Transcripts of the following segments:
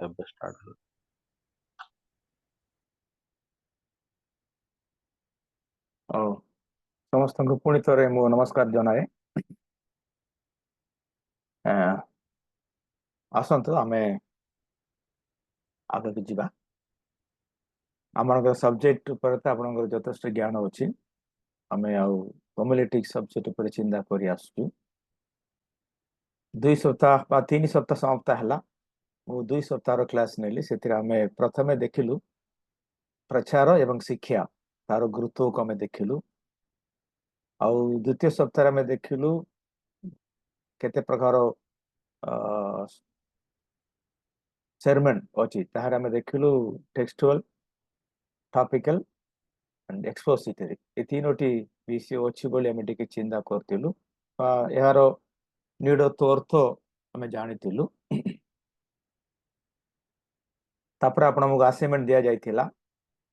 ଏବେ ଷ୍ଟାର୍ଟ ହେଲା। ହଉ ସମସ୍ତଙ୍କୁ ପୁଣି ଥରେ ମୁଁ ନମସ୍କାର ଜଣାଏ। ଆସନ୍ତୁ ଆମେ ଆଗକୁ ଯିବା। ଆମର ସବଜେକ୍ଟ ଉପରେ ତ ଆପଣଙ୍କର ଯଥେଷ୍ଟ ଜ୍ଞାନ ଅଛି। ଆମେ ଆଉ ହୋମିଲେଟିକ୍ ସବଜେକ୍ଟ ଉପରେ ଚିନ୍ତା କରି ଆସୁଛୁ। 2 ସପ୍ତାହ ବା 3 ସପ୍ତାହ ସମାପ୍ତ ହେଲା। ମୁଁ 2 ସପ୍ତାହର କ୍ଲାସ୍ ନେଲି। ସେଥିରେ ଆମେ ପ୍ରଥମେ ଦେଖିଲୁ ପ୍ରଚାର ଏବଂ ଶିକ୍ଷା ତାର ଗୁରୁତ୍ୱକୁ ଆମେ ଦେଖିଲୁ। ଆଉ ଦ୍ୱିତୀୟ ସପ୍ତାହରେ ଆମେ ଦେଖିଲୁ କେତେ ପ୍ରକାର sermon ଅଛି। ତାହାର ଆମେ ଦେଖିଲୁ ଟେକ୍ସଚୁଆଲ, ଟପିକାଲ and expository। ଏ ତିନୋଟି ବିଷୟ ଅଛି ବୋଲି ଆମେ ଟିକେ ଚିନ୍ତା କରିଥିଲୁ। ଏହାର ନିଡତ୍ୱ ଅର୍ଥ ଆମେ ଜାଣିଥିଲୁ। ତାପରେ ଆପଣଙ୍କୁ ଆସାଇନମେଣ୍ଟ ଦିଆଯାଇଥିଲା।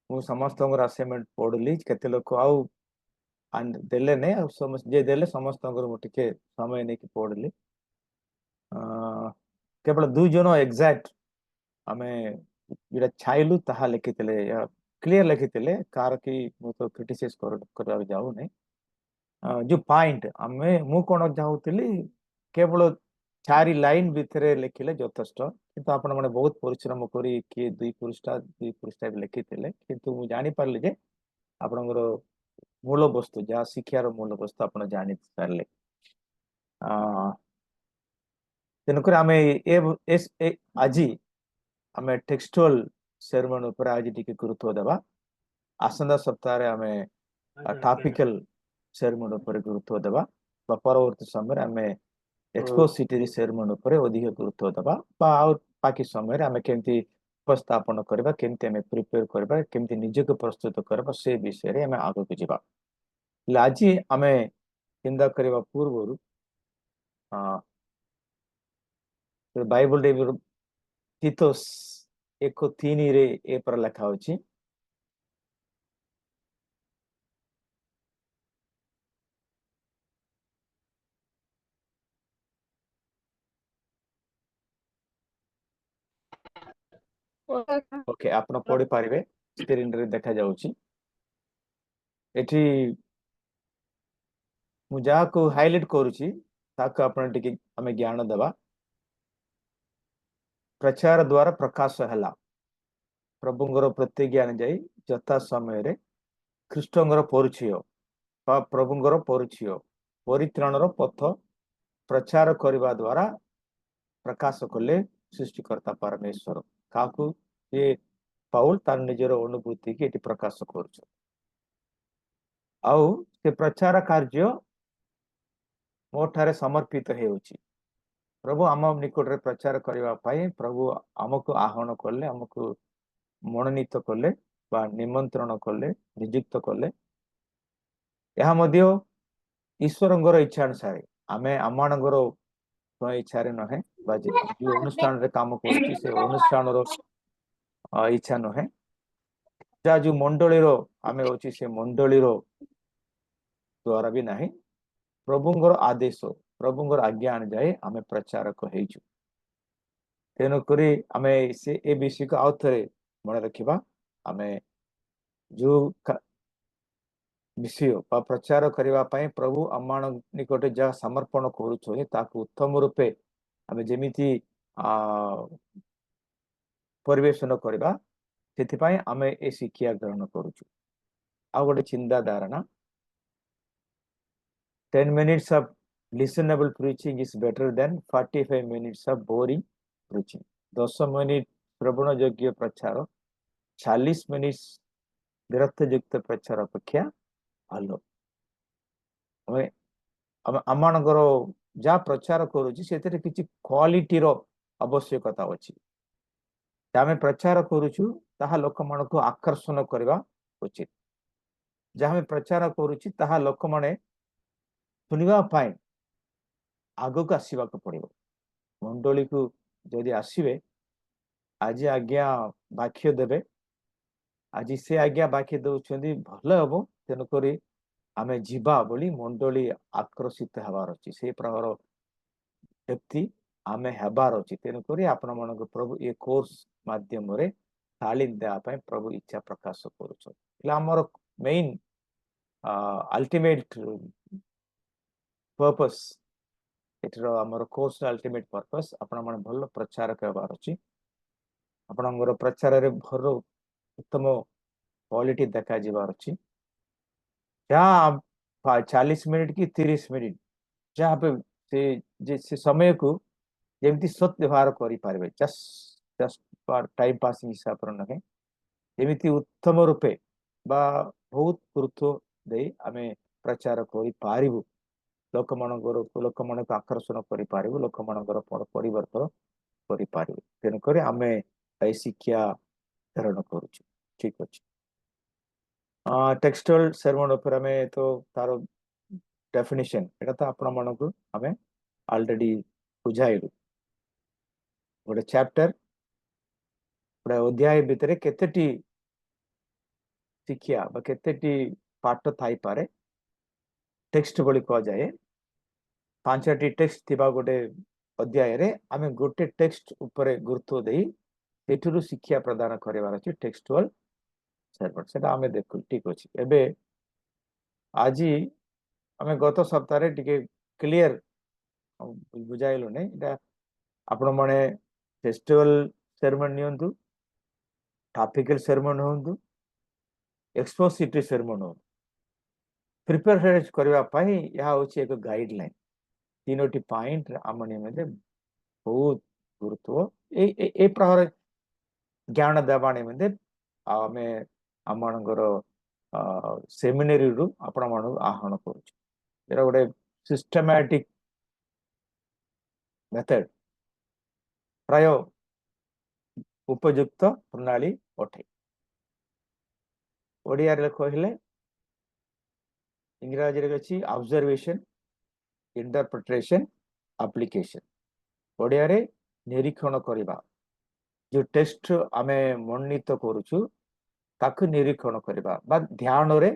ମୁଁ ସମସ୍ତଙ୍କର ଆସାଇନମେଣ୍ଟ ପଢିଲି। କେତେ ଲୋକ ଆଉ ଦେଲେ ନାହିଁ, ଆଉ ଯିଏ ଦେଲେ ସମସ୍ତଙ୍କର ମୁଁ ଟିକେ ସମୟ ନେଇକି ପଢିଲି। କେବଳ 2 ଜଣ ଏକ୍ଜାକ୍ଟ ଆମେ ଯେଟା ଛାଇଲୁ ତାହା ଲେଖିଥିଲେ, କ୍ଲିୟର ଲେଖିଥିଲେ। କାହାର କି ମୁଁ ତ କ୍ରିଟିସାଇଜ କରିବାକୁ ଯାଉନି। ଯୋଉ ପଏଣ୍ଟ ମୁଁ କଣ ଚାହୁଁଥିଲି, କେବଳ 4 ଲାଇନ ଭିତରେ ଲେଖିଲେ ଯଥେଷ୍ଟ। କିନ୍ତୁ ଆପଣ ମାନେ ବହୁତ ପରିଶ୍ରମ କରି କିଏ 2 ପୃଷ୍ଠା ଲେଖିଥିଲେ। କିନ୍ତୁ ମୁଁ ଜାଣିପାରିଲି ଯେ ଆପଣଙ୍କର ମୂଳ ବସ୍ତୁ, ଯାହା ଶିକ୍ଷାର ମୂଳ ବସ୍ତୁ ଆପଣ ଜାଣି ପାରିଲେ। ତେଣୁକରି ଆମେ ଆଜି ଆମେ ଟେକ୍ସଚୁଆଲ ସେରମନ ଉପରେ ଆଜି ଟିକେ ଗୁରୁତ୍ୱ ଦେବା। ଆସନ୍ତା ସପ୍ତାହରେ ଆମେ ଟପିକାଲ ସେରମନ ଉପରେ ଗୁରୁତ୍ୱ ଦେବା, ବା ପରବର୍ତ୍ତୀ ସମୟରେ ଆମେ ଏକ୍ସପୋଜିଟୋରୀ ସେରମନ ଉପରେ ଅଧିକ ଗୁରୁତ୍ୱ ଦେବା, ବା ଆଉ ବାକି ସମୟରେ ଆମେ କେମିତି ଉପସ୍ଥାପନ କରିବା, କେମିତି ଆମେ ପ୍ରିପେୟାର କରିବା, କେମିତି ନିଜକୁ ପ୍ରସ୍ତୁତ କରିବା, ସେ ବିଷୟରେ ଆମେ ଆଗକୁ ଯିବା। ହେଲେ ଆଜି ଆମେ ଚିନ୍ତା କରିବା ପୂର୍ବରୁ ବାଇବଲରେ ତିତୋସ 1:3 ଏ ପର ଲେଖା ଅଛି। ଓକେ, ଆପଣ ପଢିପାରିବେ, ସ୍କ୍ରିନରେ ଦେଖାଯାଉଛି। ଏଠି ମୁଁ ଯାହାକୁ ହାଇଲାଇଟ କରୁଛି ତାକୁ ଆପଣ ଟିକେ ଆମେ ଜ୍ଞାନ ଦେବା। ପ୍ରଚାର ଦ୍ୱାରା ପ୍ରକାଶ ହେଲା। ପ୍ରଭୁଙ୍କର ପ୍ରତିଜ୍ଞା ଅନୁଯାୟୀ ଯଥା ସମୟରେ ଖ୍ରୀଷ୍ଟଙ୍କର ପରିଚୟ ବା ପ୍ରଭୁଙ୍କର ପରିଚୟ, ପରିତ୍ରାଣର ପଥ ପ୍ରଚାର କରିବା ଦ୍ୱାରା ପ୍ରକାଶ କଲେ ସୃଷ୍ଟିକର୍ତ୍ତା ପରମେଶ୍ୱର। କାହାକୁ? ଯେ ପାଉଲ ତାର ନିଜର ଅନୁଭୂତି କି ଏଠି ପ୍ରକାଶ କରୁଛୁ। ଆଉ ସେ ପ୍ରଚାର କାର୍ଯ୍ୟ ମୋ ଠାରେ ସମର୍ପିତ ହେଉଛି। ପ୍ରଭୁ ଆମ ନିକଟରେ ପ୍ରଚାର କରିବା ପାଇଁ ପ୍ରଭୁ ଆମକୁ ଆହ୍ୱାନ କଲେ, ଆମକୁ ମନୋନୀତ କଲେ ବା ନିମନ୍ତ୍ରଣ କଲେ, ନିଯୁକ୍ତ କଲେ। ଏହା ମଧ୍ୟ ଈଶ୍ୱରଙ୍କର ଇଚ୍ଛା ଅନୁସାରେ, ଆମେ ଆମମାନଙ୍କର ଇଚ୍ଛାରେ ନୁହେଁ, ବା ଯୋଉ ଅନୁଷ୍ଠାନରେ କାମ କରୁଛି ସେ ଅନୁଷ୍ଠାନର ଇଚ୍ଛା ନୁହେଁ। ଯାହା ଯୋଉ ମଣ୍ଡଳୀର ଆମେ ଅଛି ସେ ମଣ୍ଡଳୀର ଦ୍ୱାରା ବି ନାହିଁ। ପ୍ରଭୁଙ୍କର ଆଦେଶ, ପ୍ରଭୁଙ୍କର ଆଜ୍ଞା ଅନୁଯାୟୀ ଆମେ ପ୍ରଚାରକ ହେଇଛୁ। ତେଣୁକରି ଆମେ ଏ ବିଷୟକୁ ଆଉ ଥରେ ମନେ ରଖିବା। ଆମେ ଯୋଉ ବିଷୟ ବା ପ୍ରଚାର କରିବା ପାଇଁ ପ୍ରଭୁ ଆମମାନଙ୍କ ନିକଟରେ ଯାହା ସମର୍ପଣ କରୁଛନ୍ତି ତାକୁ ଉତ୍ତମ ରୂପେ ଆମେ ଯେମିତି ପରିବେଷଣ କରିବା, ସେଥିପାଇଁ ଆମେ ଏ ଶିକ୍ଷା ଗ୍ରହଣ କରୁଛୁ। ଆଉ ଗୋଟେ ଚିନ୍ତା ଧାରଣା, 10 minutes of listenable preaching is better than 45 minutes of boring preaching। 10 minute ଶ୍ରବଣ ଯୋଗ୍ୟ ପ୍ରଚାର 40 ମିନିଟ ବିରକ୍ତ ଯୁକ୍ତ ପ୍ରଚାର ଅପେକ୍ଷା ଭଲ। ଆମମାନଙ୍କର ଯାହା ପ୍ରଚାର କରୁଛି ସେଥିରେ କିଛି କ୍ୱାଲିଟିର ଆବଶ୍ୟକତା ଅଛି। ଆମେ ପ୍ରଚାର କରୁଛୁ ତାହା ଲୋକମାନଙ୍କୁ ଆକର୍ଷଣ କରିବା ଉଚିତ। ଯାହା ଆମେ ପ୍ରଚାର କରୁଛି ତାହା ଲୋକମାନେ ଶୁଣିବା ପାଇଁ ଆଗକୁ ଆସିବାକୁ ପଡିବ। ମଣ୍ଡଳୀକୁ ଯଦି ଆସିବେ, ଆଜି ଆଜ୍ଞା ବାକ୍ୟ ଦେବେ, ଆଜି ସେ ଆଜ୍ଞା ବାକ୍ୟ ଦଉଛନ୍ତି, ଭଲ ହବ, ତେଣୁକରି ଆମେ ଯିବା ବୋଲି ମଣ୍ଡଳୀ ଆକର୍ଷିତ ହେବାର ଅଛି। ସେ ପ୍ରକାର ବ୍ୟକ୍ତି आमे हेबार अछि तेणुकरी आपण मानक प्रभु ये कोर्स माध्यम रे तालीम देवा ପାଇଁ प्रभु इच्छा प्रकाश करूछ એટલે ଆମର मेन अल्टीमेट पर्पस एटर हमर कोर्स अल्टीमेट पर्पस आपण माने भल प्रचार करबार अछि आपणकर प्रचार रे भर उत्तम क्वालिटी देखा जिबार अछि जहाँ 40 मिनट की 30 मिनट जहाँ पे से समय को जेमती सत व्यवहार करि पारबे जस्ट टाइम पासिंग हिसाब पर नहे जेमिति उत्तम रूपे बा बहुत गुरुत्व दे आमे प्रचार करि पारिबु लोक मानक आकर्षण करि पारिबु लोक मानकर परिवर्तन करि पारिबु तेन करे आमे ए शिक्षा धारण करूछु ठीक अछि टेक्सटुअल sermon ऊपर हमें तो तारो डेफिनेशन एटा तो आपण मानक हमें ऑलरेडी बुझाइलु गोटे चैप्टर गोटे अध्याय भितर केतेटी शिक्षा बा केतेटी पाठ थाई पारे टेक्स्ट बोली कह जाए पांचटी टेक्स्ट थिबा गोटे अध्याय रे आमे गोटे टेक्स्ट ऊपर गुरुत्व देई एठुरु शिक्षा प्रदान करिवार अछि टेक्सटुअल sermon सेटा आमे देखु ठीक अछि एबे आजी आमे गत सप्ताह रे टिके क्लियर बुझाइलु नै एटा आपण माने फेस्टिवल sermon नियंतु टॉपिकल sermon होंतु एक्सपोजिटरी sermon हो प्रिपेयर करबा पई या होछि एक गाइडलाइन तीनोटी पॉइंट आमने में बहुत गुरुत्व ए प्रकार ज्ञान देवाने में आमे आमनगर सेमिनारी रु आपण मानु आहरण करूछु एरा गोटे सिस्टमैटिक मेथड प्राय उपयुक्त प्रणाली अटे ओडिया रे कहले इंग्रजी रे अछि ऑब्जर्वेशन इंटरप्रिटेशन एप्लीकेशन ओडिया रे निरीक्षण करिबा जो टेक्स्ट आमे मननित करूछु ताकु निरीक्षण करिबा बा ध्यान रे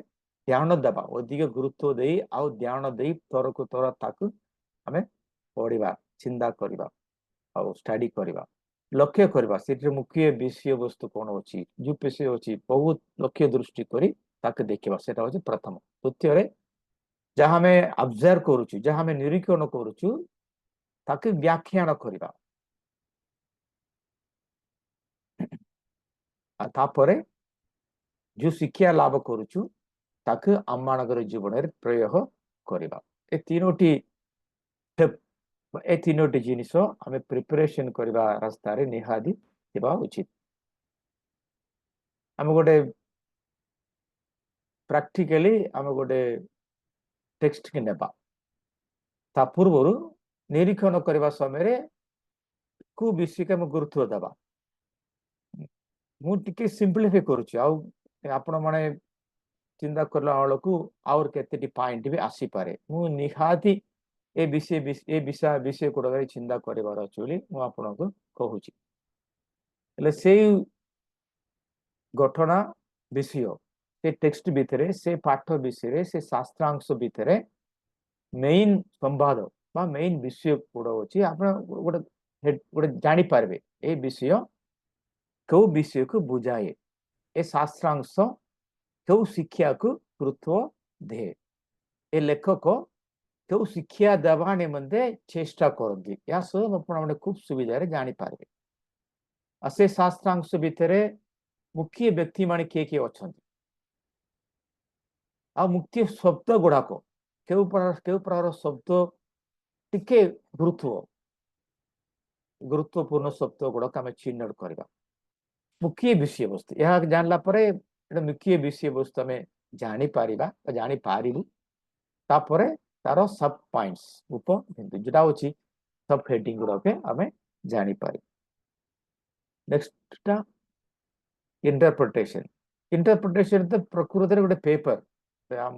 ध्यान देबा अधिक गुरुत्व देई आ ध्यान देई तर को तर ताकु आमे पढ़िबा चिंता करिबा आ स्टडी करिबा लक्ष्य करबा सेठ मुख्य विषय वस्तु कोन अछि जो विषय अछि बहुत लक्ष्य दृष्टि करी ताके देखिबा सेटा होछि प्रथम द्वितीय रे जहाँ में ऑब्जर्व करूछु जहाँ में निरीक्षण करूछु ताके व्याख्यान करिबा आ तापरे जो शिक्षा लाभ करूछु ताके आमानगर जीवन रे प्रयोग करिबा ए तीनोटी स्टेप ए तीनोटी जिनिस आमे प्रिपरेशन करिबा रास्ता रे निहादी हेबा उचित आमे गोटे प्रैक्टिकली आमे गोटे टेक्स्ट के नेबा ता पूर्व निरीक्षण करबा समय रे को विषय के गुरुत्व देबा मु टिके सिंपलीफाई करूची आ आपण माने चिंता करला वालको और केतेटी पॉइंट भी आसी पारे मु निहाती ए विषय कोडा चिंता करिवार अछि बोली मु आपण को कहूची ले से घटना विषय से टेक्स्ट भितरे से पाठ विषय से शास्त्रांश भितरे मेन संवाद बा मेन विषय कोडा अछि आपण गोटे जानि पारबे ए विषय को विषय को बुझाए ए शास्त्रांश को शिक्षा को गुरुत्व दे ए लेखक को शिक्षा देवा निमंते चेष्टा करती या सब आपण खूब सुविधा रे जानि पारबे आ से शास्त्रांश भितरे मुख्य व्यक्ति माने के अछंती आ मुख्य शब्द गुड़ाक के प्रकार शब्द टिके गुरुत्वपूर्ण शब्द गुड़ाक आम चिन्ह करवा मुख्य विषय वस्तु यह जानला परे मुख्य विषय वस्तु आम जानी पारिबा जानी पारिबु तापरे तार सब पॉइंट्स उप जोटा होची सब हेडिंग गुड़ाके आम जानी पारि नेक्स्ट इंटरप्रिटेशन तो प्रकृति गोटे पेपर आम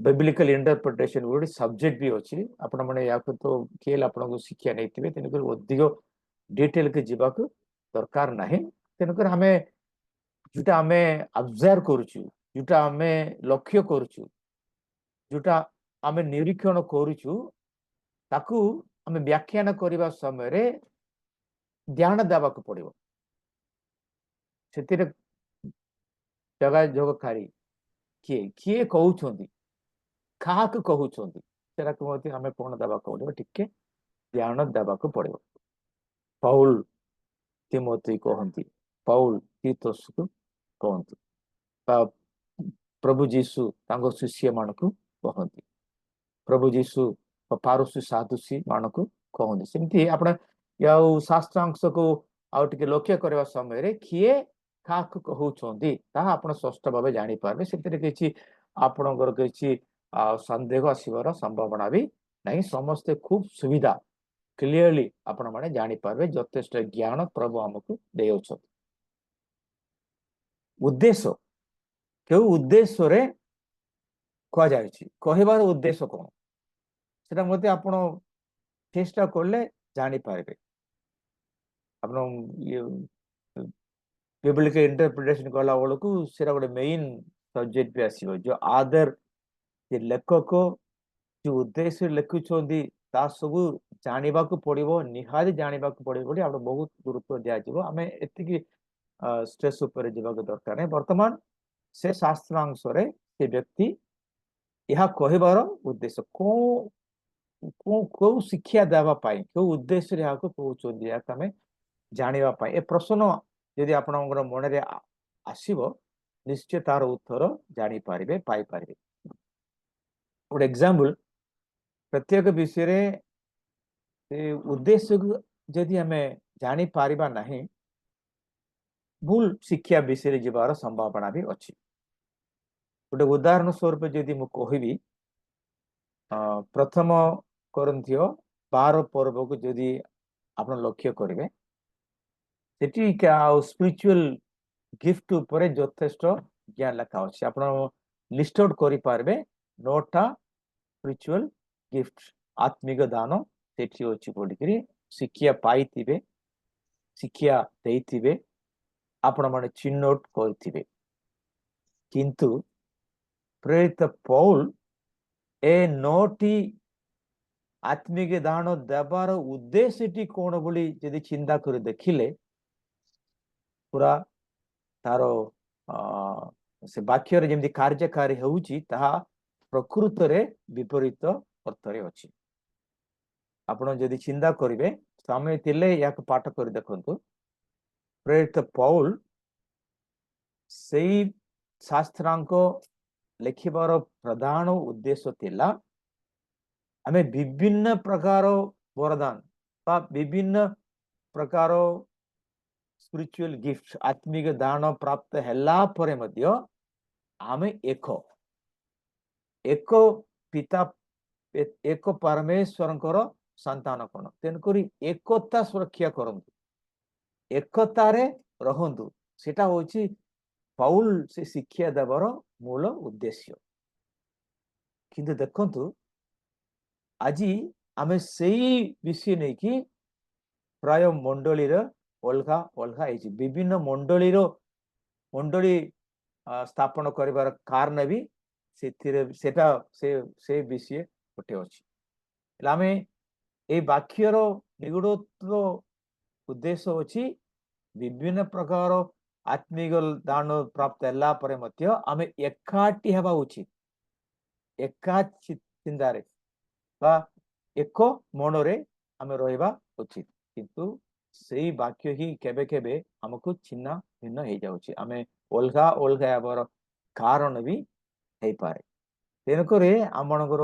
बिब्लिकल इंटरप्रिटेशन गोटे सब्जेक्ट भी अच्छी आपण मैंने या तो खेल आपको शिक्षा नहीं तेणुक अधिक डिटेल के जीवाक दरकार ना तेणुक आम जोटा आम ऑब्जर्व करुचु जोटा आम लक्ष्य करुचु जोटा आम निरीक्षण करुचु ताकू आमे व्याख्यान करबा समय रे ध्यान देबा को पड़िबो सेतिरे जगह जोगकारी किए किए कहउछोंदी खा को कहउछोंदी सेरा को मते हमें कोन देबा को पड़िबो टिके ध्यान देबा को पड़िबो पौल तिमोथी कहंती पौल तीतस को कहंती प्रभु जीसु तांगो शिष्य मानकु कहंती प्रभु जीसु पारुसी साधुसी मानकु कहंती सेमती आपण याउ शास्त्रांश को आउ टिके लक्ष्य करबा समय रे किए काक कहउछोंदी ता आपण स्पष्ट भाबे जानि पारबे सेतिरे किछि आपणकर किछि संदेह आसीबार संभावना भी नहीं समस्त खूब सुविधा क्लियरली आपण माने जानि पारबे यथेष्ट ज्ञान प्रभु हमकु देउछ उद्देश्य के उद्देश्य रे कह जायछि कहबार उद्देश्य कोन सेटा मते आपण चेष्टा करले जानि पारबे आपण ये बिब्लिकल इंटरप्रिटेशन कला बेलू सेटा गोटे मेन सब्जेक्ट भी आसो जो आदर जे लेखक जो उद्देश्य लिखुंट ता सब जानवा पड़ो निहाती जानवा पड़ो आप बहुत गुरुत्व दिज्व आम एति स्ट्रेस जावाक दरकार नहीं बर्तमान से शास्त्रांश से व्यक्ति यह कहबार उद्देश्य कौ शिक्षा देवाई क्यों उद्देश्य कहते जानापी ए प्रश्न यदि आप मन में आसो निश्चय तार उत्तर जापारे पाइपर गोटे एग्जाम्पल प्रत्येक विषय उद्देश्य को यदि आम जापर ना भूल शिक्षा विषय जीवार संभावना भी अच्छी गोटे उदाहरण स्वरूप यदि मु कहबी प्रथम कोरिन्थियो 12 पर्व को यदि आप लक्ष्य करेंगे स्पिरिचुअल गिफ्ट ऊपर यथेष्ट ज्ञान लिखा अच्छे आप लिस्ट आउट करें 9टा स्पिरिचुअल गिफ्ट आत्मिक दान से अच्छी पढ़ी शिक्षा पाई शिक्षा देते आपण मैंने चिन्हट करेंगे किंतु प्रेरित पौल ए 9टी आत्मिक दान देवार उद्देश्य कौन बोली यदि चिंता कर देखिले पूरा तार से वाक्य जमी कार्यकारी होउची ताहा प्रकृत रे विपरीत अर्थ रे अछि आपण यदि चिंता करिवे समय तिले याक पाठ कर देखंतु प्रेरित पौल सेई शास्त्रांक लिखिबार प्रधान उद्देश्य थिला आमे विभिन्न प्रकार वरदान बा विभिन्न प्रकार स्पिरिचुअल गिफ्ट आत्मिक दान प्राप्त हैला परे मध्य आमे एक पिता एक परमेश्वरंकर संतान कोन तेनकरी एकता सुरक्षा करंतु एकतारे रहंतु सेटा होची पौल से शिक्षा देवर मूल उद्देश्य किंतु देखंतु आजी आमे सेही विषय नहीं कि प्राय मंडली अलगा अलगा विभिन्न मंडली स्थापन कर कारण भी से विषय गोटे अच्छी आम ये वाक्यर निगूढ़त्व उद्देश्य अच्छी विभिन्न प्रकार आत्मिक दान प्राप्त है आम एकाठी हवा उचित एका चिंतार एक मनरे आम रहा उचित किंतु से वाक्य ही केबे केबे हमको छिन्ना भिन्न हो जाउची आमे अलगा अलगा याबर कारण भी है पारे तेनक आमनगर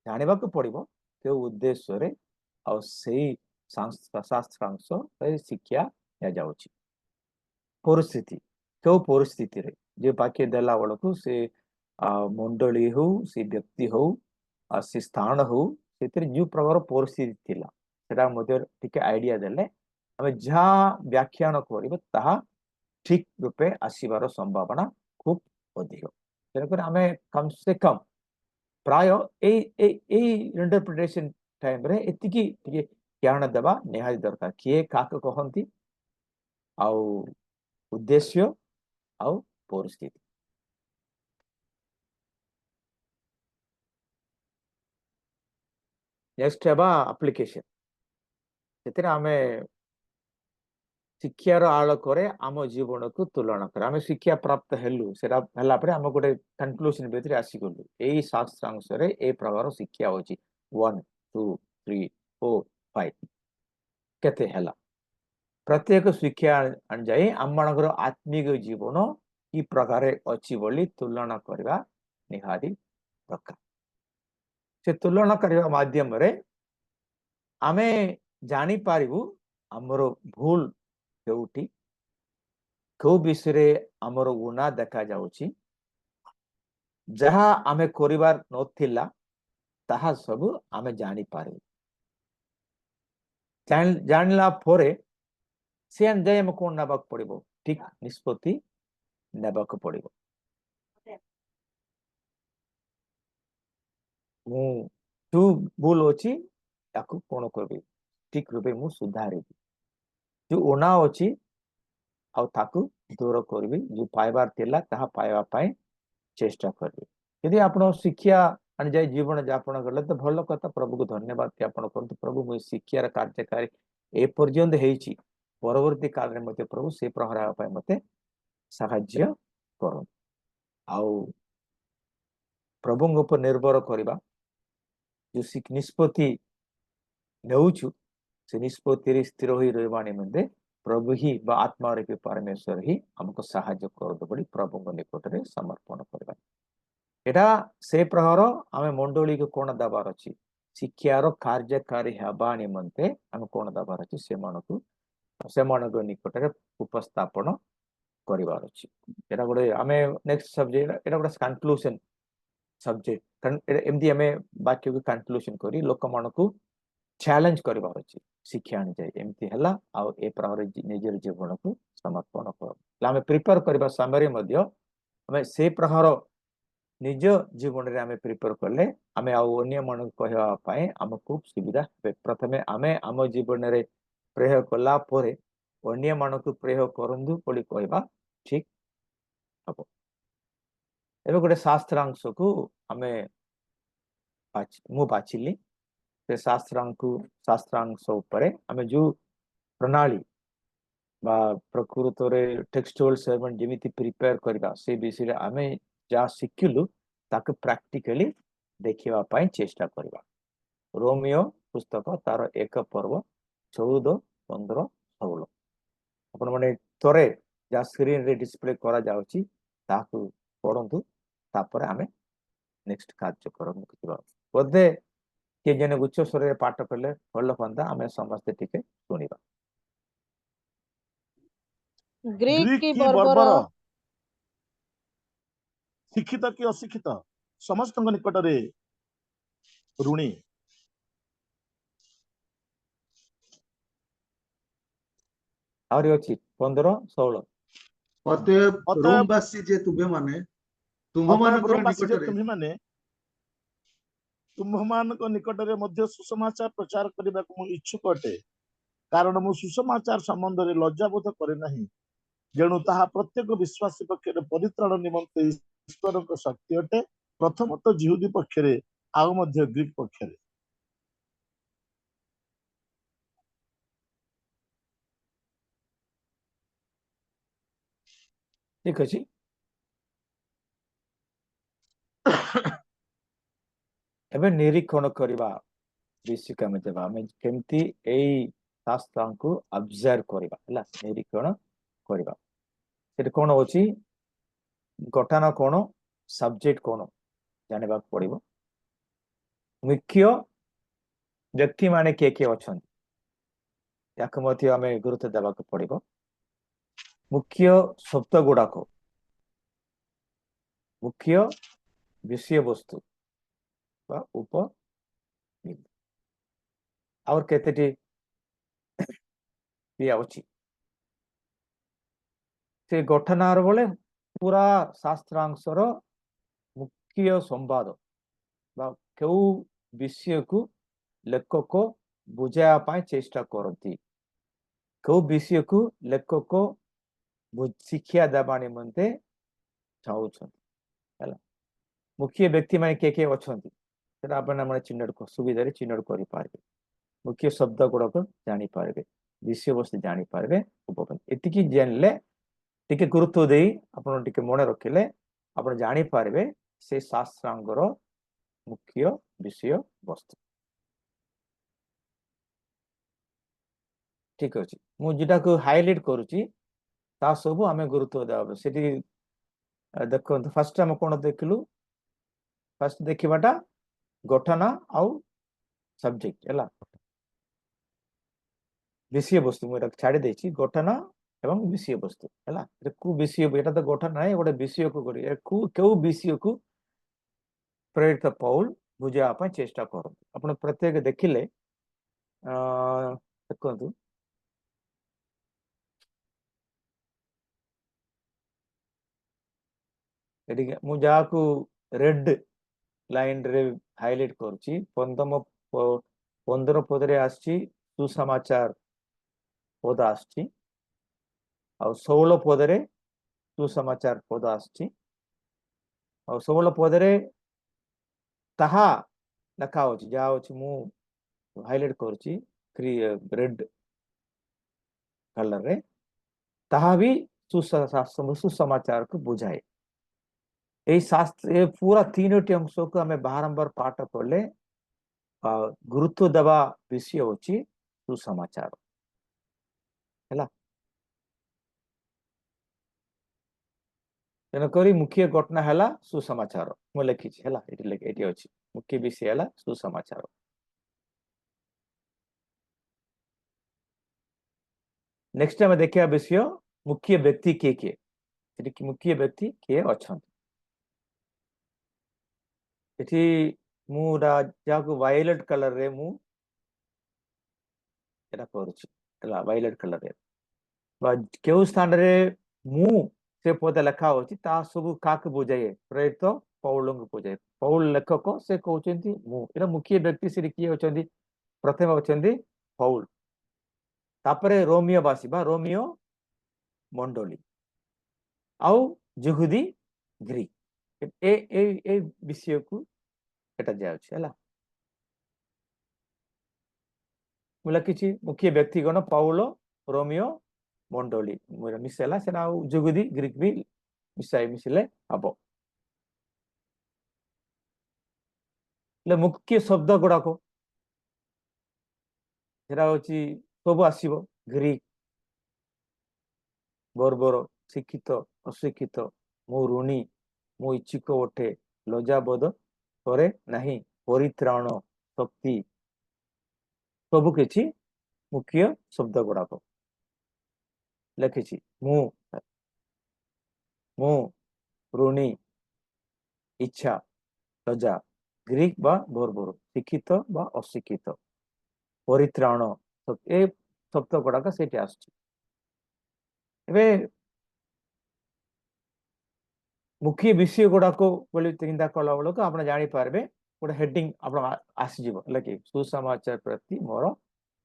जानवा को पड़ो के उद्देश्य रे और सही शास्त्रांश शिक्षा जाउची परिस्थिति क्यों परिस्थिति रे जे वाक्य देला बेलू से मंडली हो से व्यक्ति हो से स्थान हो से जो प्रकार परिस्थिति थिला सेटा मध्य टिके आइडिया देले आमे जहाँ व्याख्यान करिबा ठीक रूपे आसीबार संभावना खूब अधिक तेणुकर आमे कम से कम प्राय इंटरप्रिटेशन टाइम रे एतिकी ज्ञान देवा निहाती दरकार किए काक कहंती आउ उद्देश्य आउ परिस्थिति नेक्स्ट है एप्लिकेशन से आम शिक्षार आलोक आम जीवन को तुलना कर आम शिक्षा प्राप्त हेलु से आम गोटे कनक्लूजन भितर आसीगलु यही शास्त्रांश ए प्रकार शिक्षा होची 1 2 3 4 5 केते हैला प्रत्येक शिक्षा अनुजाई आम मानकर आत्मिक जीवन कि प्रकार अच्छी बोली तुलना करवा निहारी दरकार से तुलना करने माध्यम आमे जानी पारिबु हमर भूल केउटी कौ विषय आमर गुणा देखा जाउची जहा आमे करिवार नथिला ताहा सब आमे जानी पारिबु जानला परे से अनुजाई आमे कोन नबाक पड़िबो ठीक निष्पत्ति नबाक पड़िबो मु तू भूल अछि ताकू कोन करबी ठीक रूपे मु सुधारे जो ओना अछि आ ताकू दूर करबी जो पाइबार तिला ताहा पाइबा पाए चेष्टा करबी यदि आपण शिक्षा अनुजाई जीवन यापन करले तो भल कथा प्रभु को धन्यवाद ज्ञापन करते प्रभु मु शिक्षार कार्यकारी ए पर्यंत हेची परवर्ती काल रे मते प्रभु से प्रहरा पाए मते साहाय्य करो आउ प्रभु ऊपर निर्भर करबा जो निष्पत्ति नेउछु से निष्पत्ति स्थिर होई रहबा निमंते प्रभु ही बा आत्मा रूपी परमेश्वर ही हमको साहाय्य करदो बोली प्रभु निकट रे समर्पण करबा एटा से प्रहर आमे मंडली को कोन दबार अछि शिक्षार कार्यकारी हेबा निमंते हम कोन दबार अछि से मानको निकट रे उपस्थापन करिवार अछि एटा गोटे आमे नेक्स्ट सब्जेक्ट एटा गोटे कंक्लूजन सब्जेक्ट एमदी हमें वाक्य को कंक्लूजन करी लोक मानको चैलेंज करिवार अछि शिक्षा आनी जाय एमती हला आ ए प्रकार निजर जीवन को समर्पण कर आमे प्रिपेयर करबा समय मध्ये हमें से प्रकार निज जीवन रे आमे प्रिपेयर करले आमे आ अन्य मन कहवा पाए हम खूब सुविधा प्रथमे आमे आम जीवन रे प्रयोग कला परे अन्य मन को प्रयोग करंदु बोली कहवा ठीक हबो एबे गोटे शास्त्रांश को आमे मु बाचिली से शास्त्रांश उपरे आमे जो प्रणाली बा प्रकृत रे टेक्सचुअल सर्वेंट जेमिति प्रिपेयर करबा से विषय आमे जा सिखिलु ताके प्रैक्टिकली देखिबा पाई चेष्टा करबा रोमियो पुस्तक तार एक पर्व 14 15 16 अपन माने तोरे जा स्क्रीन रे डिस्प्ले करा जाउची ताकू पढंतु तापर आमे नेक्स्ट कार्य करम किबा बोधे के जने उच्च स्वर रे पाठ करले भल फंदा आमे समस्त टिके सुनिबा ग्रीक ग्रीक की की बर्बर बर्बर शिक्षित कि अशिक्षित समस्त निकट रे ऋणी आउरी अछि 15 16 अतएव अतएव रोमवासी जे तुभे माने तुम अतएव मानकर रोमवासी जे निकटरे तुम्ही माने तुम्भମାନଙ୍କ ନିକଟରେ ମଧ୍ୟ ସୁସମାଚାର ପ୍ରଚାର କରିବାକୁ ମୁଁ ଇଚ୍ଛୁକ ଅଟେ କାରଣ ମୁଁ ସୁସମାଚାର ସମ୍ବନ୍ଧରେ ଲଜ୍ଜାବୋଧ କରେ ନାହିଁ ଯେଣୁ ତାହା ପ୍ରତ୍ୟେକ ବିଶ୍ୱାସୀ ପକ୍ଷରେ ପରିତ୍ରାଣ ନିମନ୍ତେ ଈଶ୍ୱରଙ୍କ ଶକ୍ତି ଅଟେ ପ୍ରଥମତଃ ଜିହୁଦୀ ପକ୍ଷରେ ଆଉ ମଧ୍ୟ ଗ୍ରୀକ ପକ୍ଷରେ ठीक अछि एबे निरीक्षण करबा विषय कमे देबा हम केमती एई शास्त्रां को ऑब्जर्व करबा हला निरीक्षण करबा सेट कोन होची घटना कोन सब्जेक्ट कोन जानेबा पड़िबो मुख्य व्यक्ति माने के अछन याक मथि हमें गुरुत्व देबा को पड़िबो मुख्य शब्द गुडा को मुख्य विषय वस्तु बा उप और केतेटी दिया अछि से घटनार बोले पूरा शास्त्रांशर मुख्य संवाद बा केउ विषय को लेखक बुझाया पाए चेष्टा करती केउ विषय को लेखक शिक्षा देबा निमंते चाहउछन हला मुख्य व्यक्ति माने के अछंती ସେଟା ଆପଣ ଚିହ୍ନଟ ସୁବିଧାରେ ଚିହ୍ନଟ କରିପାରିବେ ମୁଖ୍ୟ ଶବ୍ଦ ଗୁଡାକ ଜାଣିପାରିବେ ବିଷୟବସ୍ତୁ ଜାଣିପାରିବେ ଏତିକି ଜାଣିଲେ ଟିକେ ଗୁରୁତ୍ୱ ଦେଇ ଆପଣ ଟିକେ ମନେ ରଖିଲେ ଆପଣ ଜାଣିପାରିବେ ସେ ଶାସ୍ତ୍ରାଙ୍ଗର ମୁଖ୍ୟ ବିଷୟ ବସ୍ତୁ ଠିକ ଅଛି ମୁଁ ଯେଟାକୁ ହାଇଲାଇଟ କରୁଛି ତା ସବୁ ଆମେ ଗୁରୁତ୍ୱ ଦେବା ସେଠି ଦେଖନ୍ତୁ ଫାଷ୍ଟ ଆମେ କଣ ଦେଖିଲୁ ଫାଷ୍ଟ ଦେଖିବାଟା ଗଠନ ଆଉ ସବଜେକ୍ଟ ହେଲା विषय वस्तु मुझे छाड़ी देछि गठन एवं विषय वस्तु है को विषय एटा तो गठन ना गोटे विषय को क्यों विषय को प्रेरित पौल बुझापा चेष्टा कर अपन प्रत्येक देखिले देखु मुझे रेड लाइन रे हाइलाइट करुच्ची 15 पदरे आसी सुसमाचार पद आसी आ 16 पदरे सुसमाचार पद आसी आ 16 पदरे ताहा लिखा होची जा होची मु हाइलाइट करुच्ची रेड कलर रे ताहा भी सुसमाचार को बुझाए यही शास्त्र ये पूरा तीनोटी अंश को हमें बारंबार पाठ पढ़ले गुरुत्व देवा विषय होची सुसमाचार है तेणुक मुख्य घटना है सुसमाचार मुझे लिखी है मुख्य विषय है सुसमाचार नेक्स्ट टाइम देखिए विषय मुख्य व्यक्ति किए मुख्य व्यक्ति किए अच्छा वायलेट कलर रे मु वायलेट कलर रे क्यों स्थान रे मु से पद लेखा होची ता सब काक बुझाए प्रेरित पौल को बुझाए पौल लेखक से कहते मु एटा मुख्य व्यक्ति से किए होचंदी प्रथम होचंदी पौल तापरे रोमियोवासी बा रोमियो मंडली आउ यहूदी ग्रीक ए विषय को एटा जाउछ हला मुला किछि मुख्य व्यक्तिगण पौल रोमियो मंडली मिसेला से यहूदी ग्रीक भी मिसले हम मुख्य शब्द गुड़ाक सब आसो ग्रीक बर्बर शिक्षित अशिक्षित मु ऋणी मु इच्छुक उठे लज्जाबोध करे नहीं परित्राण शक्ति सबु किछि मुख्य शब्द गुड़ाक लिखि मु ऋणी इच्छा लज्जा ग्रीक बा बर्बर शिक्षित बा अशिक्षित परित्राण ए शब्द गुड़ाक से मुख्य विषय गुड़ाक चिंता कला बेलू आप जापारे गोटे हेडिंग आप आसीज कि सुसमाचार प्रति मोर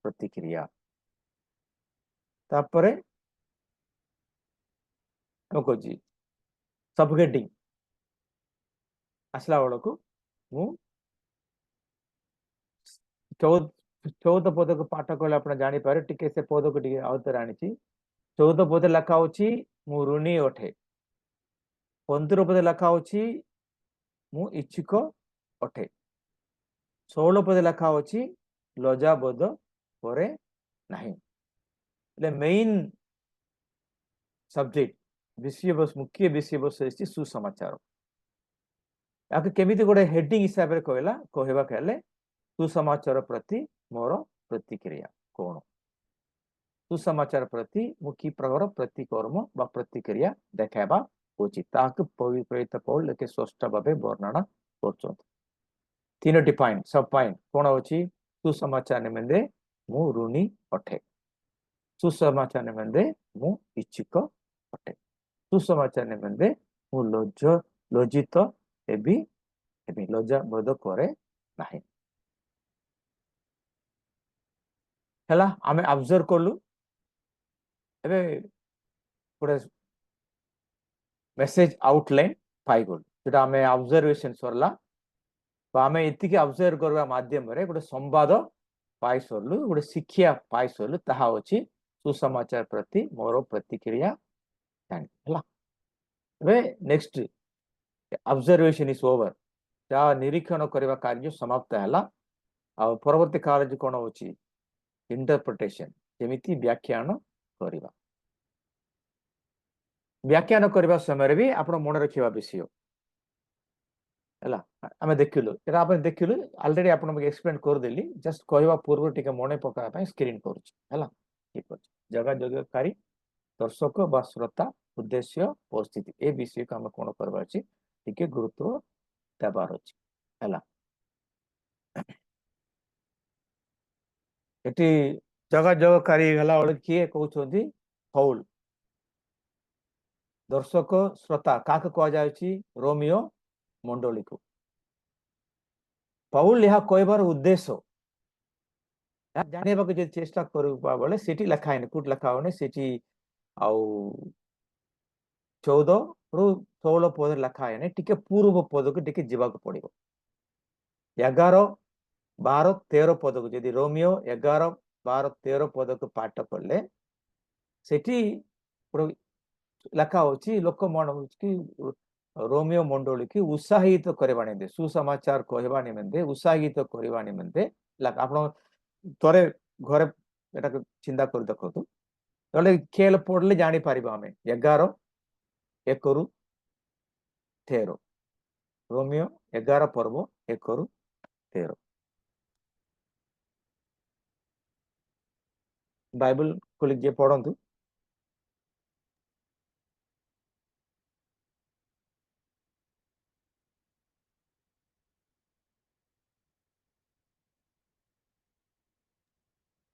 प्रतिक्रिया तापरे कहूँ सब हेडिंग आसला बेलू मु 14 पद को पाठ कले आप जापारे टिके से पद को आउे आनी 14 पद लिखा होची मु ऋणी अठे 15 पद लिखा होची मु इच्छुक अठे 16 पद लिखा होची लज्जाबोध करे नहीं मेन सब्जेक्ट विषय मुख्य विषय वस्तु सुसमाचार या केमी गोटे हेडिंग हिसाब से कहला कहले सुसमाचार प्रति मोर प्रतिक्रिया कौन सुसमाचार प्रति मु कि प्रकार प्रतिकर्म बा प्रतिक्रिया देखाइबा उचित प्रेरित पौल लेके स्पष्ट भाव वर्णना कर तीनोटी पॉइंट सब पॉइंट कौन अच्छी सुसमाचार निमित्ते मु ऋणी अठे सुसमाचार निमित्ते मु इच्छुक अठे सुसमाचार निमित्ते मु लज्जित एबी लज्जा बोध करे नाही हला आमे ऑब्जर्व करलु एबे गोटे मेसेज आउटलाइन पाइगल जेटा आमे ऑब्जर्वेशन सरला आम ये ऑब्जर्व करवा माध्यम रे गोटे संवाद पाई सरलु गोटे शिक्षा पाई सरलु ताहा होची सुसमाचार प्रति मोर प्रतिक्रिया हला नेक्स्ट ऑब्जर्वेशन इज ओवर जा निरीक्षण करवा कार्य समाप्त हला आ परवर्ती काल कौन होची इंटरप्रिटेशन जेमिति व्याख्यान करवा व्याख्यान करने समय भी आप मन रखा विषय है आम देखिलु आप देखिलु ऑलरेडी आप एक्सप्लेन करदेली जस्ट कहवा पूर्व टिके मन पकापी स्क्रीन करुँच ठीक अच्छे जगह जगहकारी दर्शक बा श्रोता उद्देश्य परिस्थिति ए विषय को आम कौन करवा टिके गुरुत्व देवार अच्छी है ये जगह जगहकारी गला बेले किए कहते फौल दर्शक श्रोता क्या कहुच्छी रोमियो मंडली को पौल यह कहबार उद्देश्य जानवा जो चेष्टा करवा बेले सीटी लिखाए कौट लिखा होने सीटी आउ 14 रु 16 पद लिखाए टिके पूर्व पद को टिके जीवा पड़ो 11 12 13 पद को जदि रोमियो 11 12 13 पद को पाठ कले सेठी लिखा होची लोक मन कि रोमियो मंडली की उत्साहित करवा निमंते सुसमाचार कहवा निमंते उत्साहित करवा निमंते आप थोड़े घरे एटा चिंता कर देखो खेल पढ़ले जानी पार आम 11 1 रु 13 रोमियो 11 पर्व 1 रु 13 बाइबल खोल जे पढ़ु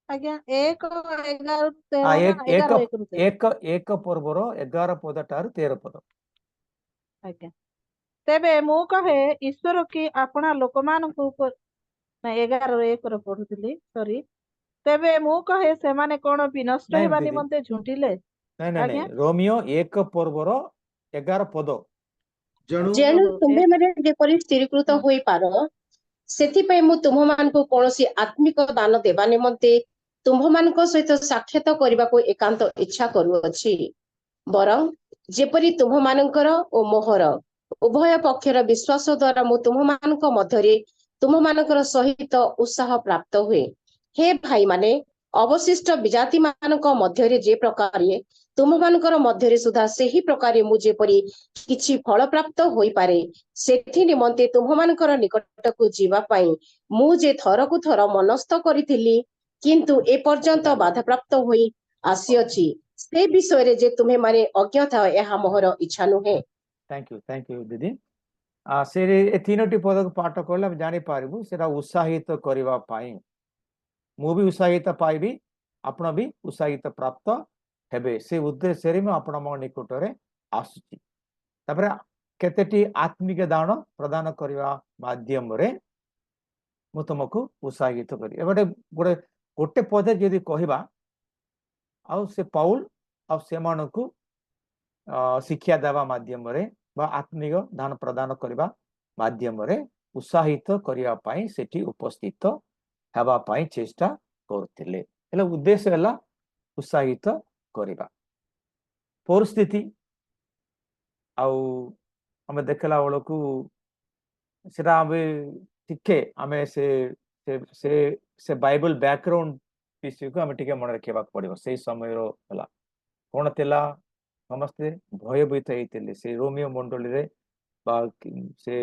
आज्ञा 1 11 हाँ 13 एक ना एक 11 1 ରୁ 13 एक एक पर्वर 11 पद ठार 13 पद आज्ञा तेबे मु कहे ईश्वर की आपणा लोकमानंकु ना 11 ରୁ 1 ର ପଢୁଥିଲି सॉरी तेबे मु कहे सेमाने कोन विनष्ट नहीं हेबा दीदी निमंते झुंटिले नहीं नहीं आज्ञा नहीं रोमियो एक पर्वर 11 पद जेणु जेणु ओहो तुम्भे माने जेपरि स्थिरीकृत हाँ होई पारो ସେଥିପାଇଁ ମୁଁ ତୁମମାନଙ୍କୁ କୌଣସି ଆତ୍ମିକ ଦାନ ଦେବା ନିମନ୍ତେ ତୁମ୍ଭମାନଙ୍କ ସହିତ ସାକ୍ଷାତ କରିବାକୁ ଏକାନ୍ତ ଇଚ୍ଛା କରୁଅଛି ବରଂ ଯେପରି ତୁମ୍ଭମାନଙ୍କର ଓ ମୋହର ଉଭୟ ପକ୍ଷର ବିଶ୍ୱାସ ଦ୍ୱାରା ମୁଁ ତୁମ୍ଭମାନଙ୍କ ମଧ୍ୟରେ ତୁମ୍ଭମାନଙ୍କର ସହିତ ଉତ୍ସାହ ପ୍ରାପ୍ତ ହୁଏ ହେ ଭାଇମାନେ ଅବଶିଷ୍ଟ ବିଜାତି ମାନଙ୍କ ମଧ୍ୟରେ ଯେ ପ୍ରକାରେ ତୁମ୍ଭମାନଙ୍କର ମଧ୍ୟରେ ସୁଦ୍ଧା ସେହି ପ୍ରକାରେ ମୁଁ ଯେପରି କିଛି ଫଳ ପ୍ରାପ୍ତ ହୋଇପାରେ ସେଥି ନିମନ୍ତେ ତୁମ୍ଭମାନଙ୍କର ନିକଟକୁ ଯିବା ପାଇଁ ମୁଁ ଯେ ଥରକୁ ଥର ମନସ୍ଥ କରିଥିଲି କିନ୍ତୁ ଏ ପର୍ଯ୍ୟନ୍ତ ବାଧାପ୍ରାପ୍ତ ହୋଇ ଆସିଅଛି ସେ ବିଷୟରେ ଯେ ତୁମେ ମାନେ ଅଜ୍ଞ ଥାଅ ଏହା ମୋର ଇଚ୍ଛା ନୁହେଁ थैंक यू दीदी से ए तीनोटी पद को पाठ कले हम जानी पारिबु सेटा उत्साहित करबा पाई मु भी उत्साहित पाइबी आपण भी उत्साहित प्राप्त हेबे से उद्देश्य रे मैं आपण मो निकट रे आसुची तापर केतेटी आत्मिक दान प्रदान करबा माध्यम रे मु तुमको उत्साहित करी एबटे गोटे गोटे पद जदि कहबा आ से पौल आ सेमानकु शिक्षा देवा माध्यम रे बा आत्मिक दान प्रदान करबा माध्यम रे उत्साहित करबा पई सेठी उपस्थित हेबा पई चेष्टा करथिले हेले उद्देश्य हला उत्साहित करबा परिस्थिति आउ हमें देखला बेलू सेटा टिके आमे से बाइबल बैकग्राउंड विषय को आमे टिके मन रखा पड़ो से समय हला कौन थिला समस्ते भयभीत होते से रोमियो मंडली रे बा से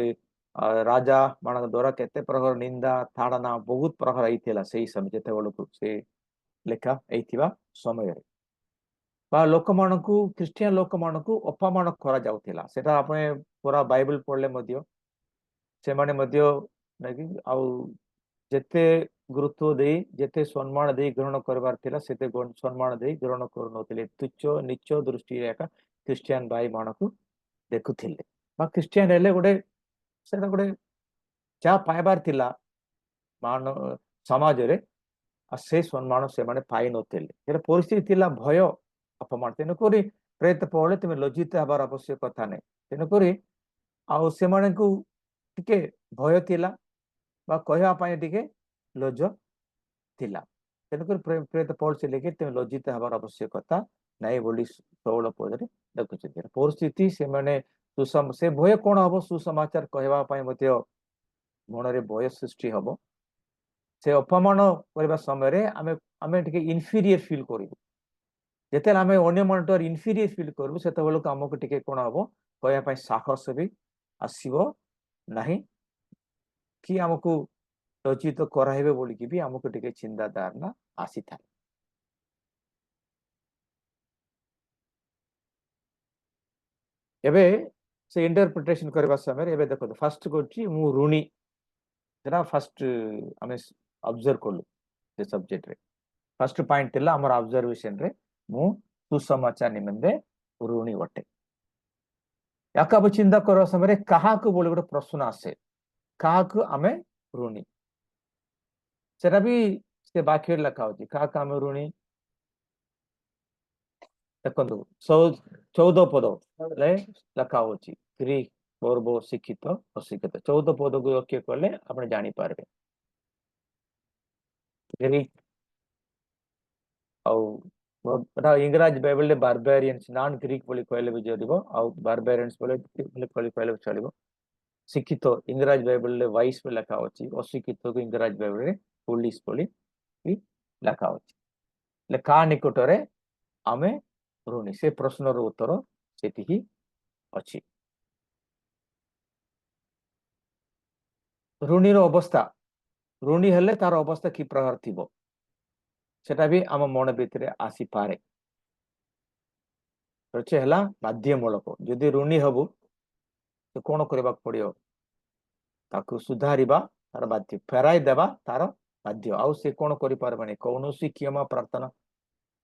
राजा मान द्वारा केते प्रकार निंदा ताड़ना बहुत प्रकार होता से समय जिते बेलू से लेखा होता समय बा लोक मान क्रिस्टियन लोक मान अपमान करा जाउथिला सेटा आपने पूरा बाइबल पढ़ले मध्य से माने मध्य नाकि आउ जेते गुरुत्व दे जेते सम्मान दे ग्रहण करबार थिला सेते सम्मान दे ग्रहण करनोथिले तुच्छ नीच दृष्टि एका क्रिस्टियन भाई मानकु देखुथिले बा क्रिस्टियन हेले गोटे सेटा गोटे जा पाइबार थिला मान समाज रे आ से सम्मान से माने पाई नथिले परिस्थिति थिला भय अपमान तेणुक प्रेत पढ़ले तुम लज्जित हबार आवश्यकता नहीं तेणुक आउ से टिके भय थिला ବା କହିବା ପାଇଁ ଟିକେ ଲଜ ଥିଲା। ତେଣୁକରି ପ୍ରେରିତ ପୌଲ ସେ ଲେଖେ ତେଣୁ ଲଜ୍ଜିତ ହେବାର ଆବଶ୍ୟକତା ନାହିଁ ବୋଲି 16 ପଦରେ ଦେଖୁଛନ୍ତି। ପରିସ୍ଥିତି ସେମାନେ ସେ ଭୟ କଣ ହବ, ସୁସମାଚାର କହିବା ପାଇଁ ମଧ୍ୟ ମନରେ ଭୟ ସୃଷ୍ଟି ହବ। ସେ ଅପମାନ କରିବା ସମୟରେ ଆମେ ଟିକେ ଇନଫିରିୟର ଫିଲ୍ କରିବୁ। ଯେତେବେଳେ ଆମେ ଅନ୍ୟମାନଙ୍କର ଇନଫିରିୟର ଫିଲ୍ କରିବୁ ସେତେବେଳକୁ ଆମକୁ ଟିକେ କଣ ହବ, କହିବା ପାଇଁ ସାହସ ବି ଆସିବ ନାହିଁ, କି ଆମକୁ ଲଜ୍ଜିତ କରାଇବେ ବୋଲିକି ବି ଆମକୁ ଟିକେ ଚିନ୍ତାଧାରଣା ଆସିଥାଏ। ଏବେ ସେ ଇଣ୍ଟରପ୍ରିଟେସନ କରିବା ସମୟରେ ଏବେ ଦେଖନ୍ତୁ ଫାଷ୍ଟ କରୁଛି ମୁଁ ଋଣୀ, ସେଟା ଫାଷ୍ଟ ଆମେ ଅବଜର୍ଭ କଲୁ ସେ ସବଜେକ୍ଟରେ। ଫାଷ୍ଟ ପଏଣ୍ଟ ଥିଲା ଆମର ଅବଜର୍ଭେସନରେ ମୁଁ ସୁସମାଚାର ନିମନ୍ତେ ଋଣୀ ଅଟେ। ୟାକୁ ଚିନ୍ତା କରିବା ସମୟରେ କାହାକୁ ବୋଲି ଗୋଟେ ପ୍ରଶ୍ନ ଆସେ, କାହାକୁ ଆମେ ଋଣୀ, ସେଟା ବି ସେ ବାକ୍ୟରେ ଲେଖା ହଉଛି କାହାକୁ ଆମେ ଋଣୀ। ଦେଖନ୍ତୁ 14 ପଦ ଲେଖା ହଉଛି ଗ୍ରୀକ, ବର୍ବ, ଶିକ୍ଷିତ, ଅଶିକ୍ଷିତ। 14 ପଦକୁ ଲକ୍ଷ୍ୟ କଲେ ଆପଣ ଜାଣିପାରିବେ। ଗ୍ରୀକ ଆଉ ଇଂରାଜୀ ବାଇବଲରେ ବାରବାରିଆନ୍ସ, ନନ୍ ଗ୍ରୀକ ବୋଲି କହିଲେ ବି ଚଳିବ, ଆଉ ବାରବାରିଆନ୍ସ କହିଲେ ବି ଚଳିବ। ଶିକ୍ଷିତ ଇଂରାଜୀ ବାଇବଲରେ ୱାଇସ୍ ବି ଲେଖା ଅଛି, ଅଶିକ୍ଷିତକୁ ଇଂରାଜୀ ବାଇବଲରେ ଫୁଲିଶ ବୋଲି ବି ଲେଖା ଅଛି। ହେଲେ କାହା ନିକଟରେ ଆମେ ଋଣୀ, ସେ ପ୍ରଶ୍ନର ଉତ୍ତର ସେଠି ହିଁ ଅଛି। ଋଣୀର ଅବସ୍ଥା, ଋଣୀ ହେଲେ ତାର ଅବସ୍ଥା କି ପ୍ରକାର ଥିବ ସେଟା ବି ଆମ ମନ ଭିତରେ ଆସିପାରେ। ହେଲା ବାଧ୍ୟମୂଳକ। ଯଦି ଋଣୀ ହବୁ ତ କଣ କରିବାକୁ ପଡିବ, ତାକୁ ସୁଧାରିବା ତାର ବାଧ୍ୟ, ଫେରାଇ ଦେବା ତାର ବାଧ୍ୟ। ଆଉ ସେ କଣ କରିପାରିବନି, କୌଣସି କ୍ଷମା ପ୍ରାର୍ଥନା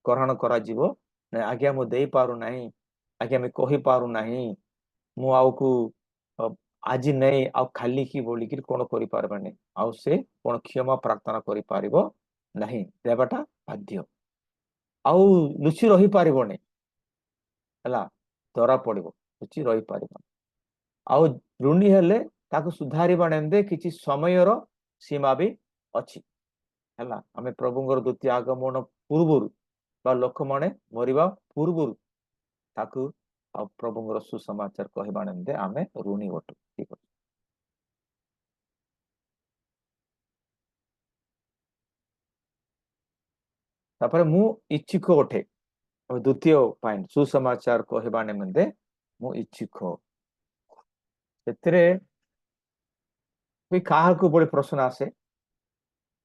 ଗ୍ରହଣ କରାଯିବ ନାଇଁ। ଆଜ୍ଞା ମୁଁ ଦେଇପାରୁନାହିଁ, ଆଜ୍ଞା ମୁଁ କହିପାରୁନାହିଁ, ମୁଁ ଆଉକୁ ଆଜି ନେଇ ଆଉ ଖାଲି କି ବୋଲିକିରି କଣ କରିପାରିବନି, ଆଉ ସେ କଣ କ୍ଷମା ପ୍ରାର୍ଥନା କରିପାରିବ ନାହିଁ, ଦେବାଟା ବାଧ୍ୟ। ଆଉ ଲୁଚି ରହିପାରିବନି, ହେଲା, ଧରା ପଡିବ, ଲୁଚି ରହିପାରିବନି। ଆଉ ଋଣୀ ହେଲେ ତାକୁ ସୁଧାରିବା ନିମନ୍ତେ କିଛି ସମୟର ସୀମା ବି ଅଛି। ହେଲା, ଆମେ ପ୍ରଭୁଙ୍କର ଦ୍ୱିତୀୟ ଆଗମନ ପୂର୍ବରୁ ବା ଲୋକମାନେ ମରିବା ପୂର୍ବରୁ ତାକୁ ଆଉ ପ୍ରଭୁଙ୍କର ସୁସମାଚାର କହିବା ନିମନ୍ତେ ଆମେ ଋଣୀ ଅଟୁ। ଠିକ ଅଛି। ତାପରେ ମୁଁ ଇଚ୍ଛୁକ ଅଟେ, ଦ୍ୱିତୀୟ ପଏଣ୍ଟ, ସୁସମାଚାର କହିବା ନିମନ୍ତେ ମୁଁ ଇଚ୍ଛୁକ। ସେଥିରେ କାହାକୁ ବଡ ପ୍ରଶ୍ନ ଆସେ,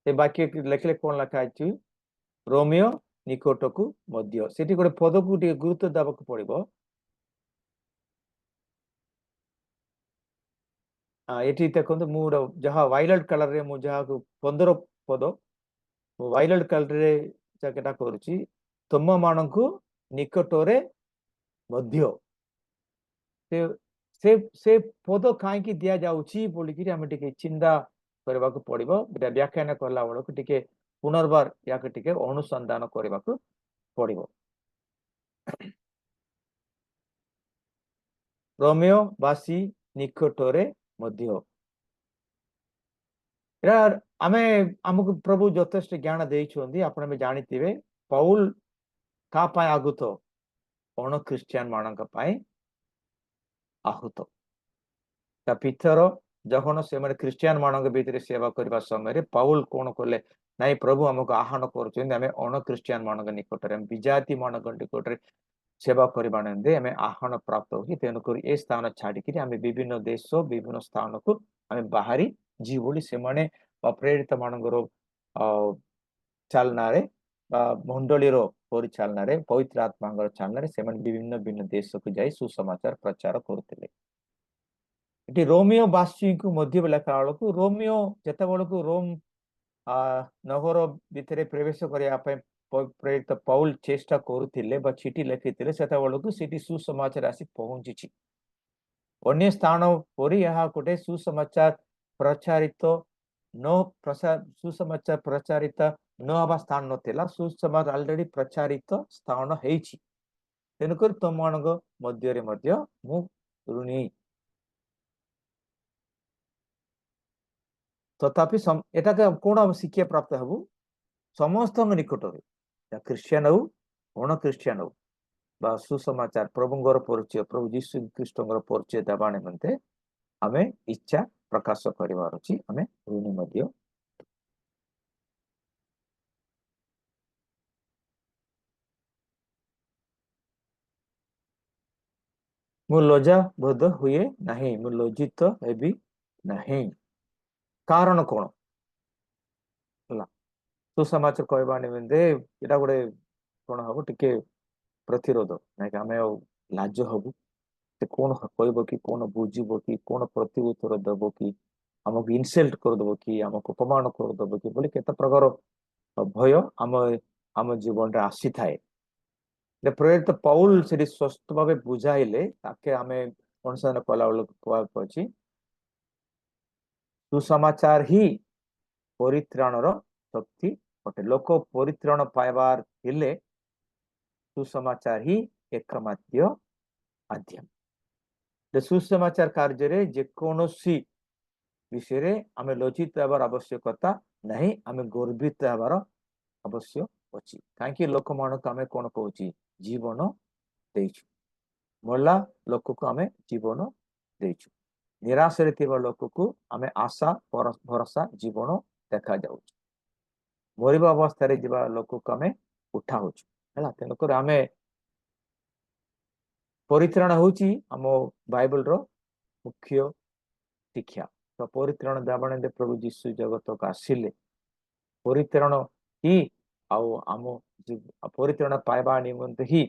ସେ ବାକ୍ୟ ଲେଖିଲେ କଣ ଲେଖା ହେଇଛି, ରୋମିଓ ନିକଟକୁ ମଧ୍ୟ। ସେଠି ଗୋଟେ ପଦକୁ ଟିକେ ଗୁରୁତ୍ୱ ଦେବାକୁ ପଡିବ। ଏଠି ଦେଖନ୍ତୁ ମୁଁ ଯାହା ଭାଇଲେଟ୍ କଲରରେ ମୁଁ ଯାହାକୁ 15 ପଦ ଭାଇଲେଟ୍ କଲରରେ ଯାକେଟା କରୁଛି, ତୁମ ମାନଙ୍କୁ ନିକଟରେ ମଧ୍ୟ। ସେ ପଦ କାହିଁକି ଦିଆଯାଉଛି ବୋଲିକିରି ଆମେ ଟିକେ ଚିନ୍ତା କରିବାକୁ ପଡିବ। ବ୍ୟାଖ୍ୟାନ କଲା ବେଳକୁ ଟିକେ ପୁନର୍ବାର ୟାକୁ ଟିକେ ଅନୁସନ୍ଧାନ କରିବାକୁ ପଡିବ। ରୋମିଓ ବାସୀ ନିକଟରେ ମଧ୍ୟ, ଏଟା ଆମକୁ ପ୍ରଭୁ ଯଥେଷ୍ଟ ଜ୍ଞାନ ଦେଇଛନ୍ତି। ଆପଣ ବି ଜାଣିଥିବେ ପଉଲ କାହା ପାଇଁ ଆହୁତ, ଅଣ ଖ୍ରୀଷ୍ଟିଆନ ମାନଙ୍କ ପାଇଁ ଆହୁତ। ତା ପିତର ଯখন ସେମାନେ ଖ୍ରୀଷ୍ଟିଆନ ମାନଙ୍କ ଭିତରେ ସେବା କରିବା ସମୟରେ ପାଉଲ କଣ କଲେ, ନାଇଁ ପ୍ରଭୁ ଆମକୁ ଆହ୍ୱାନ କରୁଛନ୍ତି ଆମେ ଅଣ ଖ୍ରୀଷ୍ଟିଆନ ମାନଙ୍କ ନିକଟରେ, ବିଜାତି ମାନଙ୍କ ନିକଟରେ ସେବା କରିବା ନିମନ୍ତେ ଆମେ ଆହ୍ୱାନ ପ୍ରାପ୍ତ ହଉଛି। ତେଣୁକରି ଏ ସ୍ଥାନ ଛାଡିକିରି ଆମେ ବିଭିନ୍ନ ଦେଶ ବିଭିନ୍ନ ସ୍ଥାନକୁ ଆମେ ବାହାରି ଯିବୁ ବୋଲି ସେମାନେ ପ୍ରେରିତ ମାନଙ୍କର ଚାଲନାରେ ବା ମଣ୍ଡଳୀର ପରିଚାଳନାରେ, ପବିତ୍ର ଆତ୍ମାଙ୍କର ଚାଲନାରେ ସେମାନେ ବିଭିନ୍ନ ଦେଶକୁ ଯାଇ ସୁସମାଚାର ପ୍ରଚାର କରୁଥିଲେ। ଏଠି ରୋମିଓ ବାସୀଙ୍କୁ ମଧ୍ୟ ଲେଖା ବେଳକୁ, ରୋମିଓ ଯେତେବେଳକୁ ରୋମ ନଗର ଭିତରେ ପ୍ରବେଶ କରିବା ପାଇଁ ପ୍ରେରିତ ପଉଲ ଚେଷ୍ଟା କରୁଥିଲେ ବା ଚିଠି ଲେଖିଥିଲେ, ସେତେବେଳକୁ ସେଠି ସୁସମାଚାର ଆସି ପହଞ୍ଚିଛି। ଅନ୍ୟ ସ୍ଥାନ ପରି ଏହା ଗୋଟେ ସୁସମାଚାର ପ୍ରଚାରିତ ନ ହେବା ସ୍ଥାନ ନଥିଲା, ସୁସମାଚାର ଅଲରେଡି ପ୍ରଚାରିତ ସ୍ଥାନ ହେଇଛି। ତେଣୁକରି ତମମାନଙ୍କ ମଧ୍ୟରେ ମଧ୍ୟ ମୁଁ ଋଣୀ। तथापि एटा कौन हम शिक्षा प्राप्त हबु समस्त निकट ख्रिस्टियन हो अण ख्रिस्टियन हो बा सुसमाचार प्रभुंगर परिचय प्रभु जीशु ख्रीष्टर परिचय देवा निमंते आम इच्छा प्रकाश करिवार अछि आम ऋणी मध्य मु लज्जा बोध हुए नहीं मु लज्जित हेबी नहीं कारण कौन है सुसमाचार कहवा निमंते एटा गोटे कौन हम टिके प्रतिरोध नाकि आम लाज हबु से कौन कहब कि कौन बुझब कि कौन प्रति उत्तर दब कि आमको इनसल्ट करदब कि आमको अपमान करदब कि बोली केते प्रकार भय आम आम जीवन रे आसी थाए प्रेरित पौल से स्वस्थ भाव बुझाइले ताके आम अनुसरण कला कहछि सुसमाचार ही परित्राणर शक्ति अटे लोक परित्राण पाइबार हेले सुसमाचार ही एकमात्र माध्यम सुसमाचार कार्य जेकोसी विषय आम लज्जित हबार आवश्यकता नहीं आम गर्वित हबार आवश्यक अच्छी कहीं लोक मान आम कौन कह जीवन देचु मरला लोक को आम जीवन देचु निराश लोक को आम आशा भरोसा जीवन देखा जाऊ मरवा अवस्था लोक को आम उठा है तेणुक आम परित्राण होची आम बाइबल रो मुख्य शिक्षा तो परित्राण दावण प्रभु जीशु जगत को आसिले परित्राण ही आम परित्राण पाइबा निमंते ही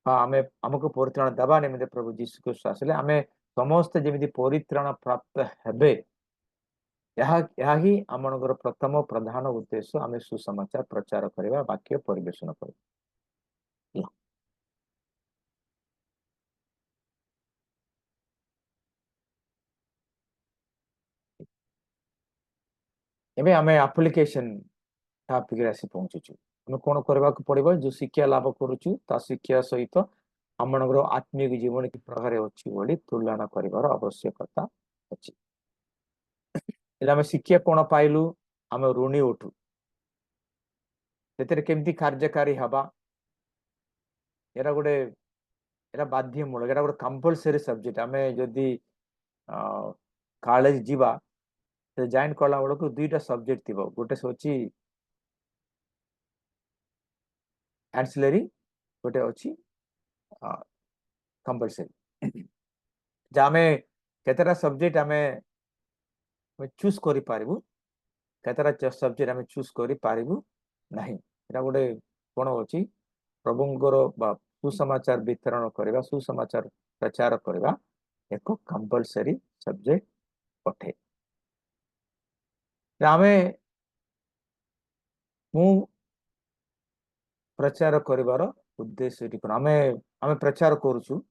आम आमको परित्राण देवा निमंते प्रभु जीशु क्रिस्ट आसिले आम समस्त जमी परित्राण प्राप्त हेबे ही आम प्रथम प्रधान उद्देश्य आम सुसमाचार प्रचार करवा वाक्य परिवेशन कर एबे आम एप्लिकेशन टॉपिक रे आसी पहुंचुछु हम कोन करबा को पड़िबो जो शिक्षा लाभ करूछु ता शिक्षा सहित हमनगर आत्मिक जीवन की प्रकार अछि बोली तुलना करिवार आवश्यकता अछि एला हम शिक्षा कोन पाइलु हम ऋणी उठु तेरे केमती कार्यकारी हबा एरा गोटे एरा बाध्यमूलक एरा गोटे कंपलसरी सब्जेक्ट आम जदि कॉलेज जीवा जॉइन कला बेलू दुईटा सब्जेक्ट थी गोटे हूँ एंसिलरी गोटे अच्छी कंपलसरी आमे केतेटा सब्जेक्ट आमे चूज करि पारिबु केतेटा सब्जेक्ट आमे चूज करि पारिबु नहीं एटा गोटे कोन अछि प्रभुंकर बा सुसमाचार वितरण करबा सुसमाचार प्रचार करबा एक कंपलसरी सब्जेक्ट अठे आमे मु प्रचार करिवार उद्देश्य आमे आमे प्रचार करूछु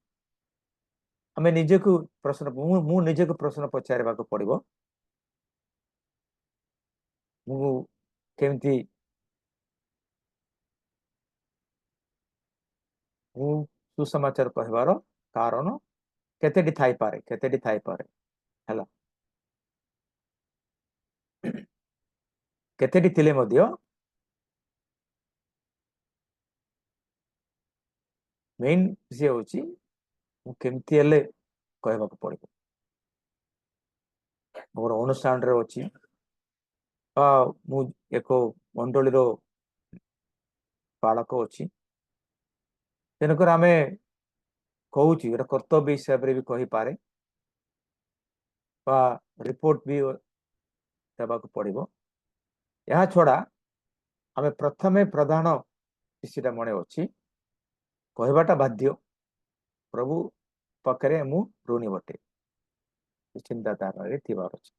आमे निजे को प्रश्न मु निजे को प्रश्न पचारबा को पड़िबो मु केमती मु सुसमाचार कहबार कारण केतेडी थाई पारे हला केतेडी थिले मध्य मेन विषय होची मु केमती हेले कहबा को पड़िबो मोर अनुष्ठान रे अछि मु एको मंडली रो पालक अछि तेनकर आमे कहूची गोटे कर्तव्य हिसाब रे भी कहि पारे बा रिपोर्ट भी देबा को पड़िबो या छोड़ा आमे प्रथमे प्रधान किसीटा मने अछि कहबाटा बाध्य प्रभु पाखरे मु ऋणी बटे चिंताधारा रे थिबार अछि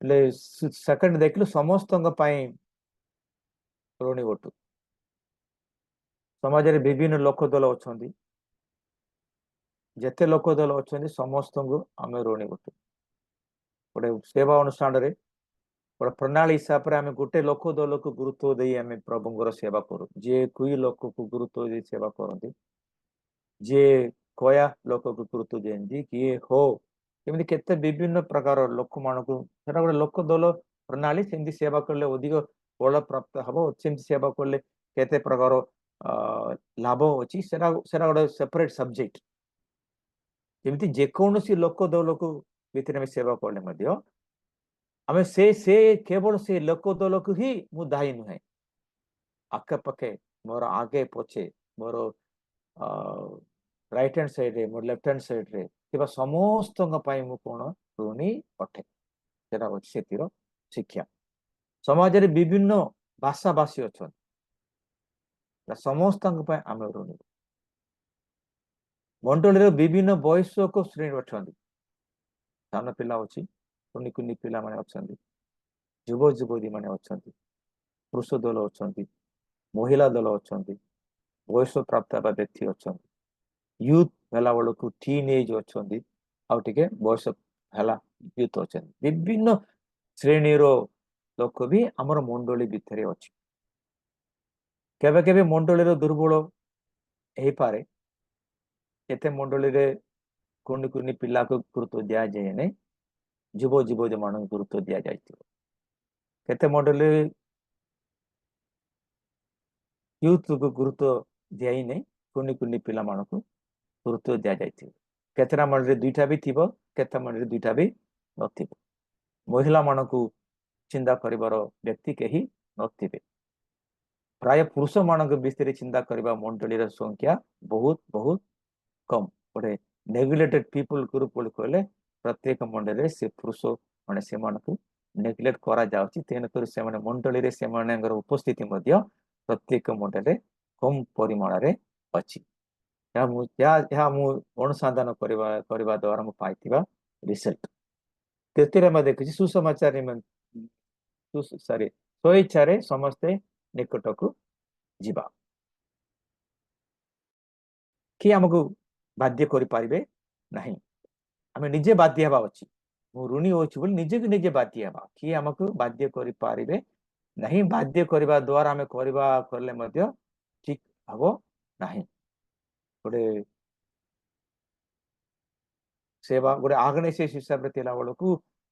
ले सेकंड देखलु समस्त ऋणी बटु समाज रे विभिन्न लोक दल अछंदी जेते लोक दल अछंदी समस्त आमे ऋणी बटु गोटे सेवा अनुष्ठान रे गोटे प्रणाली हिसाब से आम गोटे लोक दल को गुरुत्व दे आम प्रभुंर सेवा करूँ जे कोई लोक को गुरुत्व दे सेवा करती जे कया लोक को गुरुत्व दिखती किए हो କେମିତି କେତେ ବିଭିନ୍ନ ପ୍ରକାର ଲୋକମାନଙ୍କୁ ସେଟା ଗୋଟେ ଲୋକ ଦଳ ପ୍ରଣାଳୀ, ସେମିତି ସେବା କଲେ ଅଧିକ ଫଳ ପ୍ରାପ୍ତ ହବ, ସେମିତି ସେବା କଲେ କେତେ ପ୍ରକାର ଲାଭ ଅଛି, ସେଟା ସେଟା ଗୋଟେ ସେପାରେଟ ସବଜେକ୍ଟ। ଯେମିତି ଯେକୌଣସି ଲୋକ ଦଳକୁ ଭିତରେ ଆମେ ସେବା କଲେ ମଧ୍ୟ ଆମେ ସେ କେବଳ ସେ ଲୋକ ଦଳକୁ ହିଁ ମୁଁ ଦାୟୀ ନୁହେଁ, ଆଖପାଖେ ମୋର ଆଗେ ପଛେ ମୋର ରାଇଟ୍ ହ୍ୟାଣ୍ଡ ସାଇଡରେ ମୋର ଲେଫ୍ଟ ହ୍ୟାଣ୍ଡ ସାଇଡରେ ଥିବା ସମସ୍ତଙ୍କ ପାଇଁ ମୁଁ କଣ ଋଣୀ ଅଟେ। ସେଟା ଅଛି ସେଥିର ଶିକ୍ଷା। ସମାଜରେ ବିଭିନ୍ନ ଭାଷାଭାଷୀ ଅଛନ୍ତି, ସମସ୍ତଙ୍କ ପାଇଁ ଆମେ ଋଣୀ। ମଣ୍ଡଳୀର ବିଭିନ୍ନ ବୟସ୍କ ଶ୍ରେଣୀ ଅଛନ୍ତି, ସାନ ପିଲା ଅଛି, କୁନି କୁନି ପିଲାମାନେ ଅଛନ୍ତି, ଯୁବ ଯୁବତୀ ମାନେ ଅଛନ୍ତି, ପୁରୁଷ ଦଳ ଅଛନ୍ତି, ମହିଳା ଦଳ ଅଛନ୍ତି, ବୟସ ପ୍ରାପ୍ତ ହେବା ବ୍ୟକ୍ତି ଅଛନ୍ତି, ୟୁଥ ହେଲା ବେଳକୁ ଟିନ୍ ଏଜ୍ ଅଛନ୍ତି, ଆଉ ଟିକେ ବୟସ ହେଲା ୟୁଥ ଅଛନ୍ତି। ବିଭିନ୍ନ ଶ୍ରେଣୀର ଲୋକ ବି ଆମର ମଣ୍ଡଳୀ ଭିତରେ ଅଛି। କେବେ କେବେ ମଣ୍ଡଳୀର ଦୁର୍ବଳ ହେଇପାରେ, କେତେ ମଣ୍ଡଳୀରେ କୁନି କୁନି ପିଲାକୁ ଗୁରୁତ୍ୱ ଦିଆଯାଏ ନାହିଁ, ଯୁବ ଯୁବତୀ ମାନଙ୍କୁ ଗୁରୁତ୍ୱ ଦିଆଯାଇଥିବ। କେତେ ମଣ୍ଡଳୀ ୟୁଥକୁ ଗୁରୁତ୍ୱ ଦିଆଇ ନାହିଁ, କୁନି କୁନି ପିଲାମାନଙ୍କୁ ଗୁରୁତ୍ୱ ଦିଆଯାଇଥିବ। କେତେଟା ମଣ୍ଡଳୀରେ ଦୁଇଟା ବି ଥିବ, କେତେ ମଣ୍ଡଳୀରେ ଦୁଇଟା ବି ନଥିବ। ମହିଳା ମାନଙ୍କୁ ଚିନ୍ତା କରିବାର ବ୍ୟକ୍ତି କେହି ନଥିବେ। ପ୍ରାୟ ପୁରୁଷ ମାନଙ୍କ ବିଷୟରେ ଚିନ୍ତା କରିବା ମଣ୍ଡଳୀର ସଂଖ୍ୟା ବହୁତ ବହୁତ କମ। ଗୋଟେ ନେଗ୍ଲେକ୍ଟେଡ ପିପୁଲ ଗ୍ରୁପ ବୋଲି କହିଲେ ପ୍ରତ୍ୟେକ ମଣ୍ଡଳୀରେ ସେ ପୁରୁଷ ମାନେ ସେମାନଙ୍କୁ ନେଗ୍ଲେକ୍ଟ କରାଯାଉଛି, ତେଣୁକରି ସେମାନେ ମଣ୍ଡଳୀରେ ସେମାନଙ୍କର ଉପସ୍ଥିତି ମଧ୍ୟ ପ୍ରତ୍ୟେକ ମଣ୍ଡଳୀରେ କମ ପରିମାଣରେ ଅଛି। ଏହା ମୁଁ ଅନୁସନ୍ଧାନ କରିବା ଦ୍ୱାରା ମୁଁ ପାଇଥିବା ରିସଲ୍ଟ। ତୃତୀୟରେ ଆମେ ଦେଖିଛି ସୁସମାଚାର ସ୍ୱଇଚ୍ଛାରେ ସମସ୍ତେ ନିକଟକୁ ଯିବା। କିଏ ଆମକୁ ବାଧ୍ୟ କରିପାରିବେ ନାହିଁ, ଆମେ ନିଜେ ବାଧ୍ୟ ହେବା ଅଛି। ମୁଁ ଋଣୀ ଅଛି ବୋଲି ନିଜକୁ ନିଜେ ବାଧ୍ୟ ହେବା, କିଏ ଆମକୁ ବାଧ୍ୟ କରିପାରିବେ ନାହିଁ। ବାଧ୍ୟ କରିବା ଦ୍ୱାରା ଆମେ କଲେ ମଧ୍ୟ ଠିକ ହବ ନାହିଁ। ଗୋଟେ ସେବା ଗୋଟେ ଅର୍ଗାନାଇଜେସନ ହିସାବରେ ଥିଲା ବେଳକୁ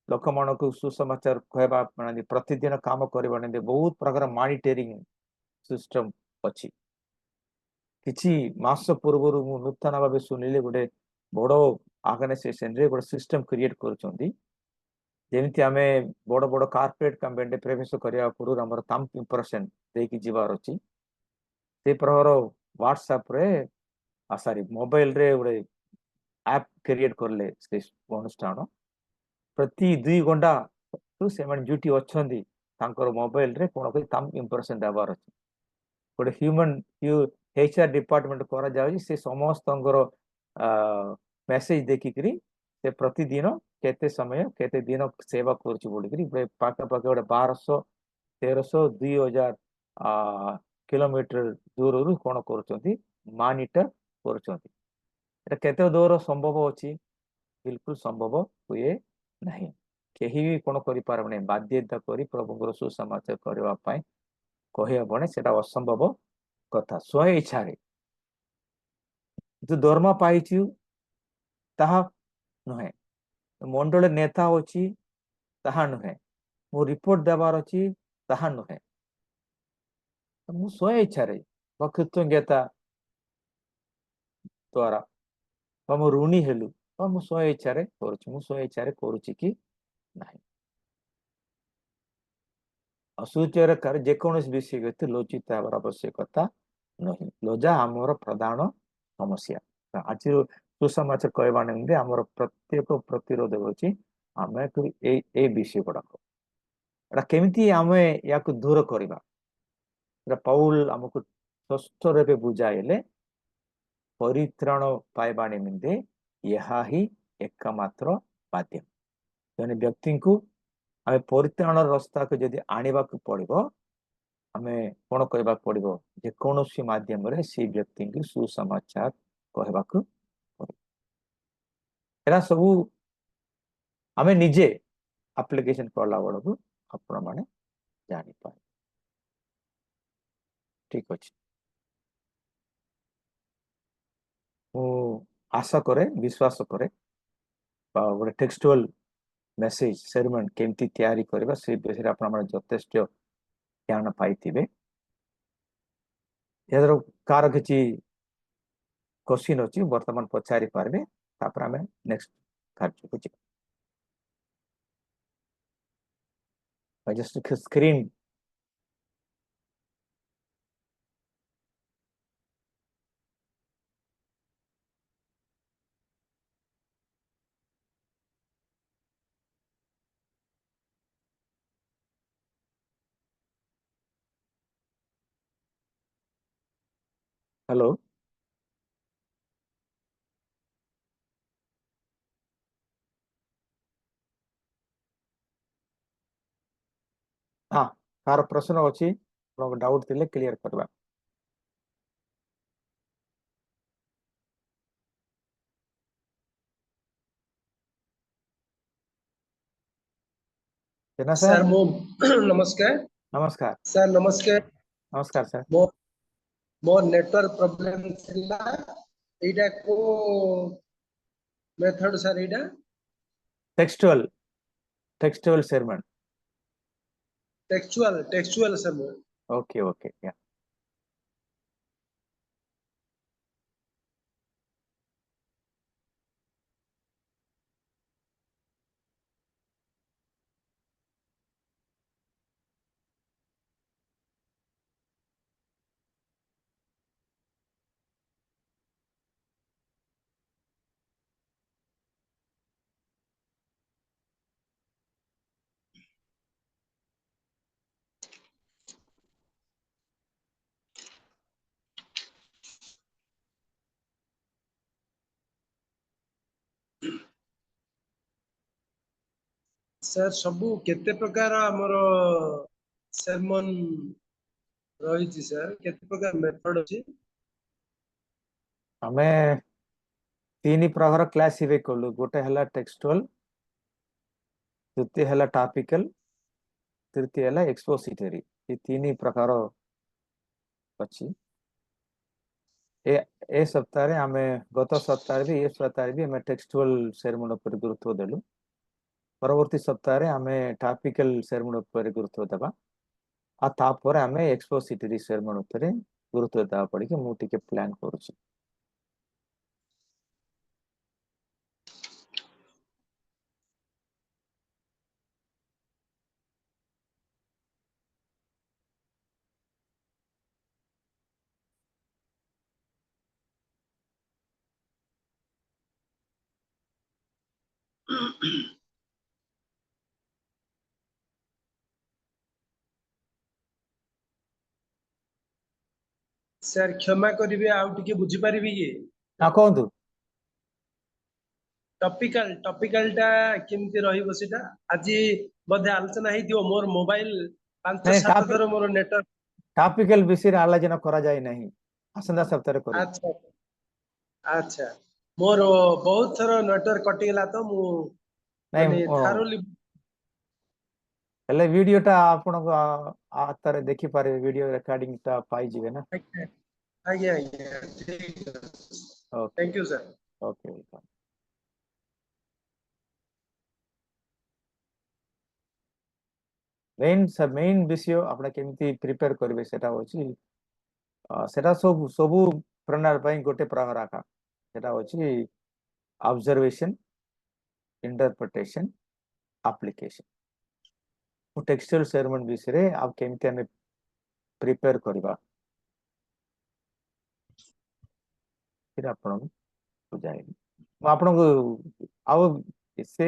ଲୋକମାନଙ୍କୁ ସୁସମାଚାର କହିବା ମାନେ ପ୍ରତିଦିନ କାମ କରିବା ବହୁତ ପ୍ରକାର ମନିଟରିଂ ସିଷ୍ଟମ ଅଛି। କିଛି ମାସ ପୂର୍ବରୁ ମୁଁ ନୂତନ ଭାବେ ଶୁଣିଲି ଗୋଟେ ବଡ ଅର୍ଗାନାଇଜେସନରେ ଗୋଟେ ସିଷ୍ଟମ କ୍ରିଏଟ କରୁଛନ୍ତି, ଯେମିତି ଆମେ ବଡ ବଡ କର୍ପୋରେଟ କମ୍ପାନୀରେ ପ୍ରବେଶ କରିବା ପୂର୍ବରୁ ଆମର ଥାମ୍ବ ଇମ୍ପ୍ରେସନ ଦେଇକି ଯିବାର ଅଛି। ସେ ପ୍ରକାର ହ୍ୱାଟ୍ସଆପରେ ମୋବାଇଲରେ ଗୋଟେ ଆପ୍ କ୍ରିଏଟ କଲେ ସେ ଅନୁଷ୍ଠାନ ପ୍ରତି 2 ଘଣ୍ଟା ସେମାନେ ଯୋଉଠି ଅଛନ୍ତି ତାଙ୍କର ମୋବାଇଲରେ କଣ କରି ଥାମ୍ବ ଇମ୍ପ୍ରେସନ ଦେବାର ଅଛି। ଗୋଟେ ହ୍ୟୁମାନ HR ଡିପାର୍ଟମେଣ୍ଟ କରାଯାଉଛି, ସେ ସମସ୍ତଙ୍କର ମେସେଜ ଦେଖିକିରି ସେ ପ୍ରତିଦିନ କେତେ ସମୟ କେତେ ଦିନ ସେବା କରୁଛି ବୋଲିକିରି ପାଖାପାଖି ଗୋଟେ 1200 1300 2000 କିଲୋମିଟର ଦୂରରୁ କଣ କରୁଛନ୍ତି, ମନିଟର କରୁଛନ୍ତି। এটা କେତେ ଦୂର ସମ୍ଭବ ଅଛି? ବିଲକୁଲ ସମ୍ଭବ ହୁଏ ନାହିଁ। କେହି ବି କଣ କରିପାରିବ ନାହିଁ, ବାଧ୍ୟତା କରି ପ୍ରଭୁଙ୍କର ସୁସମାଚାର କରିବା ପାଇଁ କହିହେବନି, ସେଟା ଅସମ୍ଭବ କଥା। ସ୍ୱ ଇଚ୍ଛାରେ ଯୋଉ ଦରମା ପାଇଛୁ ତାହା ନୁହେଁ, ମଣ୍ଡଳୀ ନେତା ଅଛି ତାହା ନୁହେଁ, ମୁଁ ରିପୋର୍ଟ ଦେବାର ଅଛି ତାହା ନୁହେଁ। ମୁଁ ସ୍ୱ ଇଚ୍ଛାରେ ବା କୃତଜ୍ଞତା ଦ୍ୱାରା ମୁଁ ଋଣୀ ହେଲୁ, ମୁଁ ସ୍ୱ ଇଚ୍ଛାରେ କରୁଛି। ମୁଁ ସ୍ୱ ଇଚ୍ଛାରେ କରୁଛି କି ନାହିଁ? ଅସୁଚରେ ଯେକୌଣସି ବିଷୟ ବ୍ୟକ୍ତି ଲଜ୍ଜିତ ହେବାର ଆବଶ୍ୟକତା ନାହିଁ। ଲଜ୍ଜା ଆମର ପ୍ରଧାନ ସମସ୍ୟା। ଆଜିର ସୁସମାଚାର କହିବା ନିମନ୍ତେ ଆମର ପ୍ରତ୍ୟେକ ପ୍ରତିରୋଧ ହେଉଛି ଆମେ ଏଇ ବିଷୟ ଗୁଡାକ। ଏଟା କେମିତି ଆମେ ୟାକୁ ଦୂର କରିବା? ଏଟା ପାଉଲ ଆମକୁ ସ୍ପଷ୍ଟ ରୂପେ ବୁଝାଇଲେ, ପରିତ୍ରାଣ ପାଇବା ନିମନ୍ତେ ଏହା ହିଁ ଏକମାତ୍ର ମାଧ୍ୟମ। ଜଣେ ବ୍ୟକ୍ତିଙ୍କୁ ଆମେ ପରିତ୍ରାଣର ରାସ୍ତାକୁ ଯଦି ଆଣିବାକୁ ପଡିବ, ଆମେ କଣ କହିବାକୁ ପଡିବ? ଯେକୌଣସି ମାଧ୍ୟମରେ ସେ ବ୍ୟକ୍ତିଙ୍କୁ ସୁସମାଚାର କହିବାକୁ ପଡିବ। ଏରା ସବୁ ଆମେ ନିଜେ ଆପ୍ଲିକେସନ କଲା ବେଳକୁ ଆପଣ ମାନେ ଜାଣିପାରିବେ। ଠିକ ଅଛି, ମୁଁ ଆଶା କରେ, ବିଶ୍ୱାସ କରେ गोटे टेक्सटुअल मेसेज सेरमन केमती तैयारी करबा से विषय आपण मन यथेष्ट ज्ञान पाइथिबे यार कार किछि क्वेश्चन अछि वर्तमान पचारि पारबे तापर हमें नेक्स्ट कार्य को जस्ट स्क्रीन हेलो हाँ कार प्रश्न अछि डाउट थिले क्लियर करबा केना सर सर मो नमस्कार नमस्कार सर नमस्कार नमस्कार सर मो मो नेटवर्क प्रॉब्लम थिला एटा को मेथड सर एटा टेक्सटुअल सेरमन टेक्सचुअल सर मो ओके ओके या सर सबु केते प्रकार हमर sermon रही सर केते प्रकार मेथड अछि हमें तीन प्रकार क्लासिफाई करलु गोटे हला टेक्सटुअल द्वितीय हला टॉपिकल तृतीय हला एक्सपोजिटरी ये तीन प्रकार अछि ए सप्ताह रे हमें गत सप्ताह भी ए सप्ताह भी हमें टेक्सटुअल सेरमन पर गुरुत्व देलु परवर्ती सप्ताह रे हमें टॉपिकल सेरमन पर गुरुत्व देबा आ तापर हमें एक्सपोजिटरी सेरमन पर गुरुत्व देबा पड़ी कि मु टिके प्लान करूछी सर क्षमा करिवे आउ टिके बुझी परिबी कि ना कहंतु टॉपिकल टा केमती रहिबो सेटा आज बधे आलोचना हेतियो मोर मोबाइल 5 नहीं 7 थर मोर नेटवर्क टॉपिकल विषय रे आलोचना करा जाय नहीं आसंदा सप्ताह करू अच्छा अच्छा मोर बहुत थर नेटवर्क कटि गेला तो मु माने नहीं थारोली हेले वीडियो टा आपण आतारे देखि पारे वीडियो रिकॉर्डिंग टा पाई जिवे ना आज्ञा आज्ञा ठीक okay thank you sir okay welcome main विषय आपण केमती प्रिपेयर करबे सेटा होची सेटा सब सब प्रणाली पई गोटे प्रहर आका सेटा होची observation interpretation application textual sermon विषय रे आप केमती हमें प्रिपेयर करबा फिर आपण बुझाई आपण को आउ से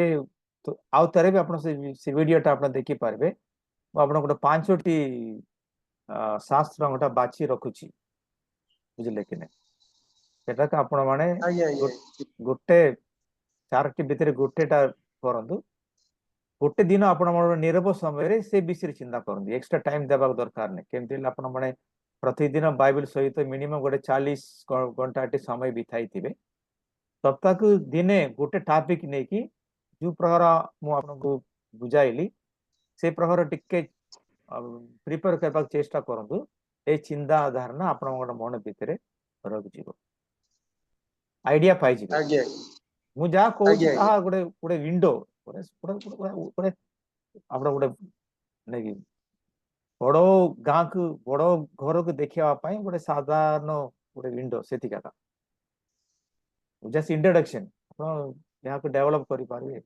तो आउ तारे भी आपण से वीडियो टा आपण देखि पारबे आपण गोटे 5टी शास्त्र गोटा बाछि रखुची बुझले कि नहीं सेटा का आपण माने आज्ञा आज्ञा गोटे 4टी भितर गोटेटा करंतु गोटे दिन आपण मन नीरव समय रे से विषय चिंता करंतु एक्स्ट्रा टाइम देबा दरकार नहीं केमति आपण माने प्रतिदिन बाइबल सहित मिनिमम गोटे 40 घंटा समय बिताई थिबे सप्ताह को दिने गोटे टॉपिक नहीं कि जो प्रकार मु आपको बुझाइली से प्रकार टिके प्रिपेयर करबा चेष्टा करंतु ए चिंता धारणा आपण मन भितर रख जीवो आइडिया पाई जीवो आज्ञा ମୁଁ ଯାହା କହୁଛି ଆଜ୍ଞା, ତାହା ଗୋଟେ ଗୋଟେ ୱିଣ୍ଡୋ ଗୋଟେ ଗୋଟେ ଆପଣ ଗୋଟେ ନାଇଁ ବଡ ଗାଁକୁ ବଡ ଘରକୁ ଦେଖିବା ପାଇଁ ଗୋଟେ ସାଧାରଣ ଗୋଟେ ୱିଣ୍ଡୋ ସେତିକା ଜଷ୍ଟ ଇଣ୍ଟ୍ରୋଡକ୍ସନ ଆପଣ ଏହାକୁ ଡେଭଲପ କରିପାରିବେ।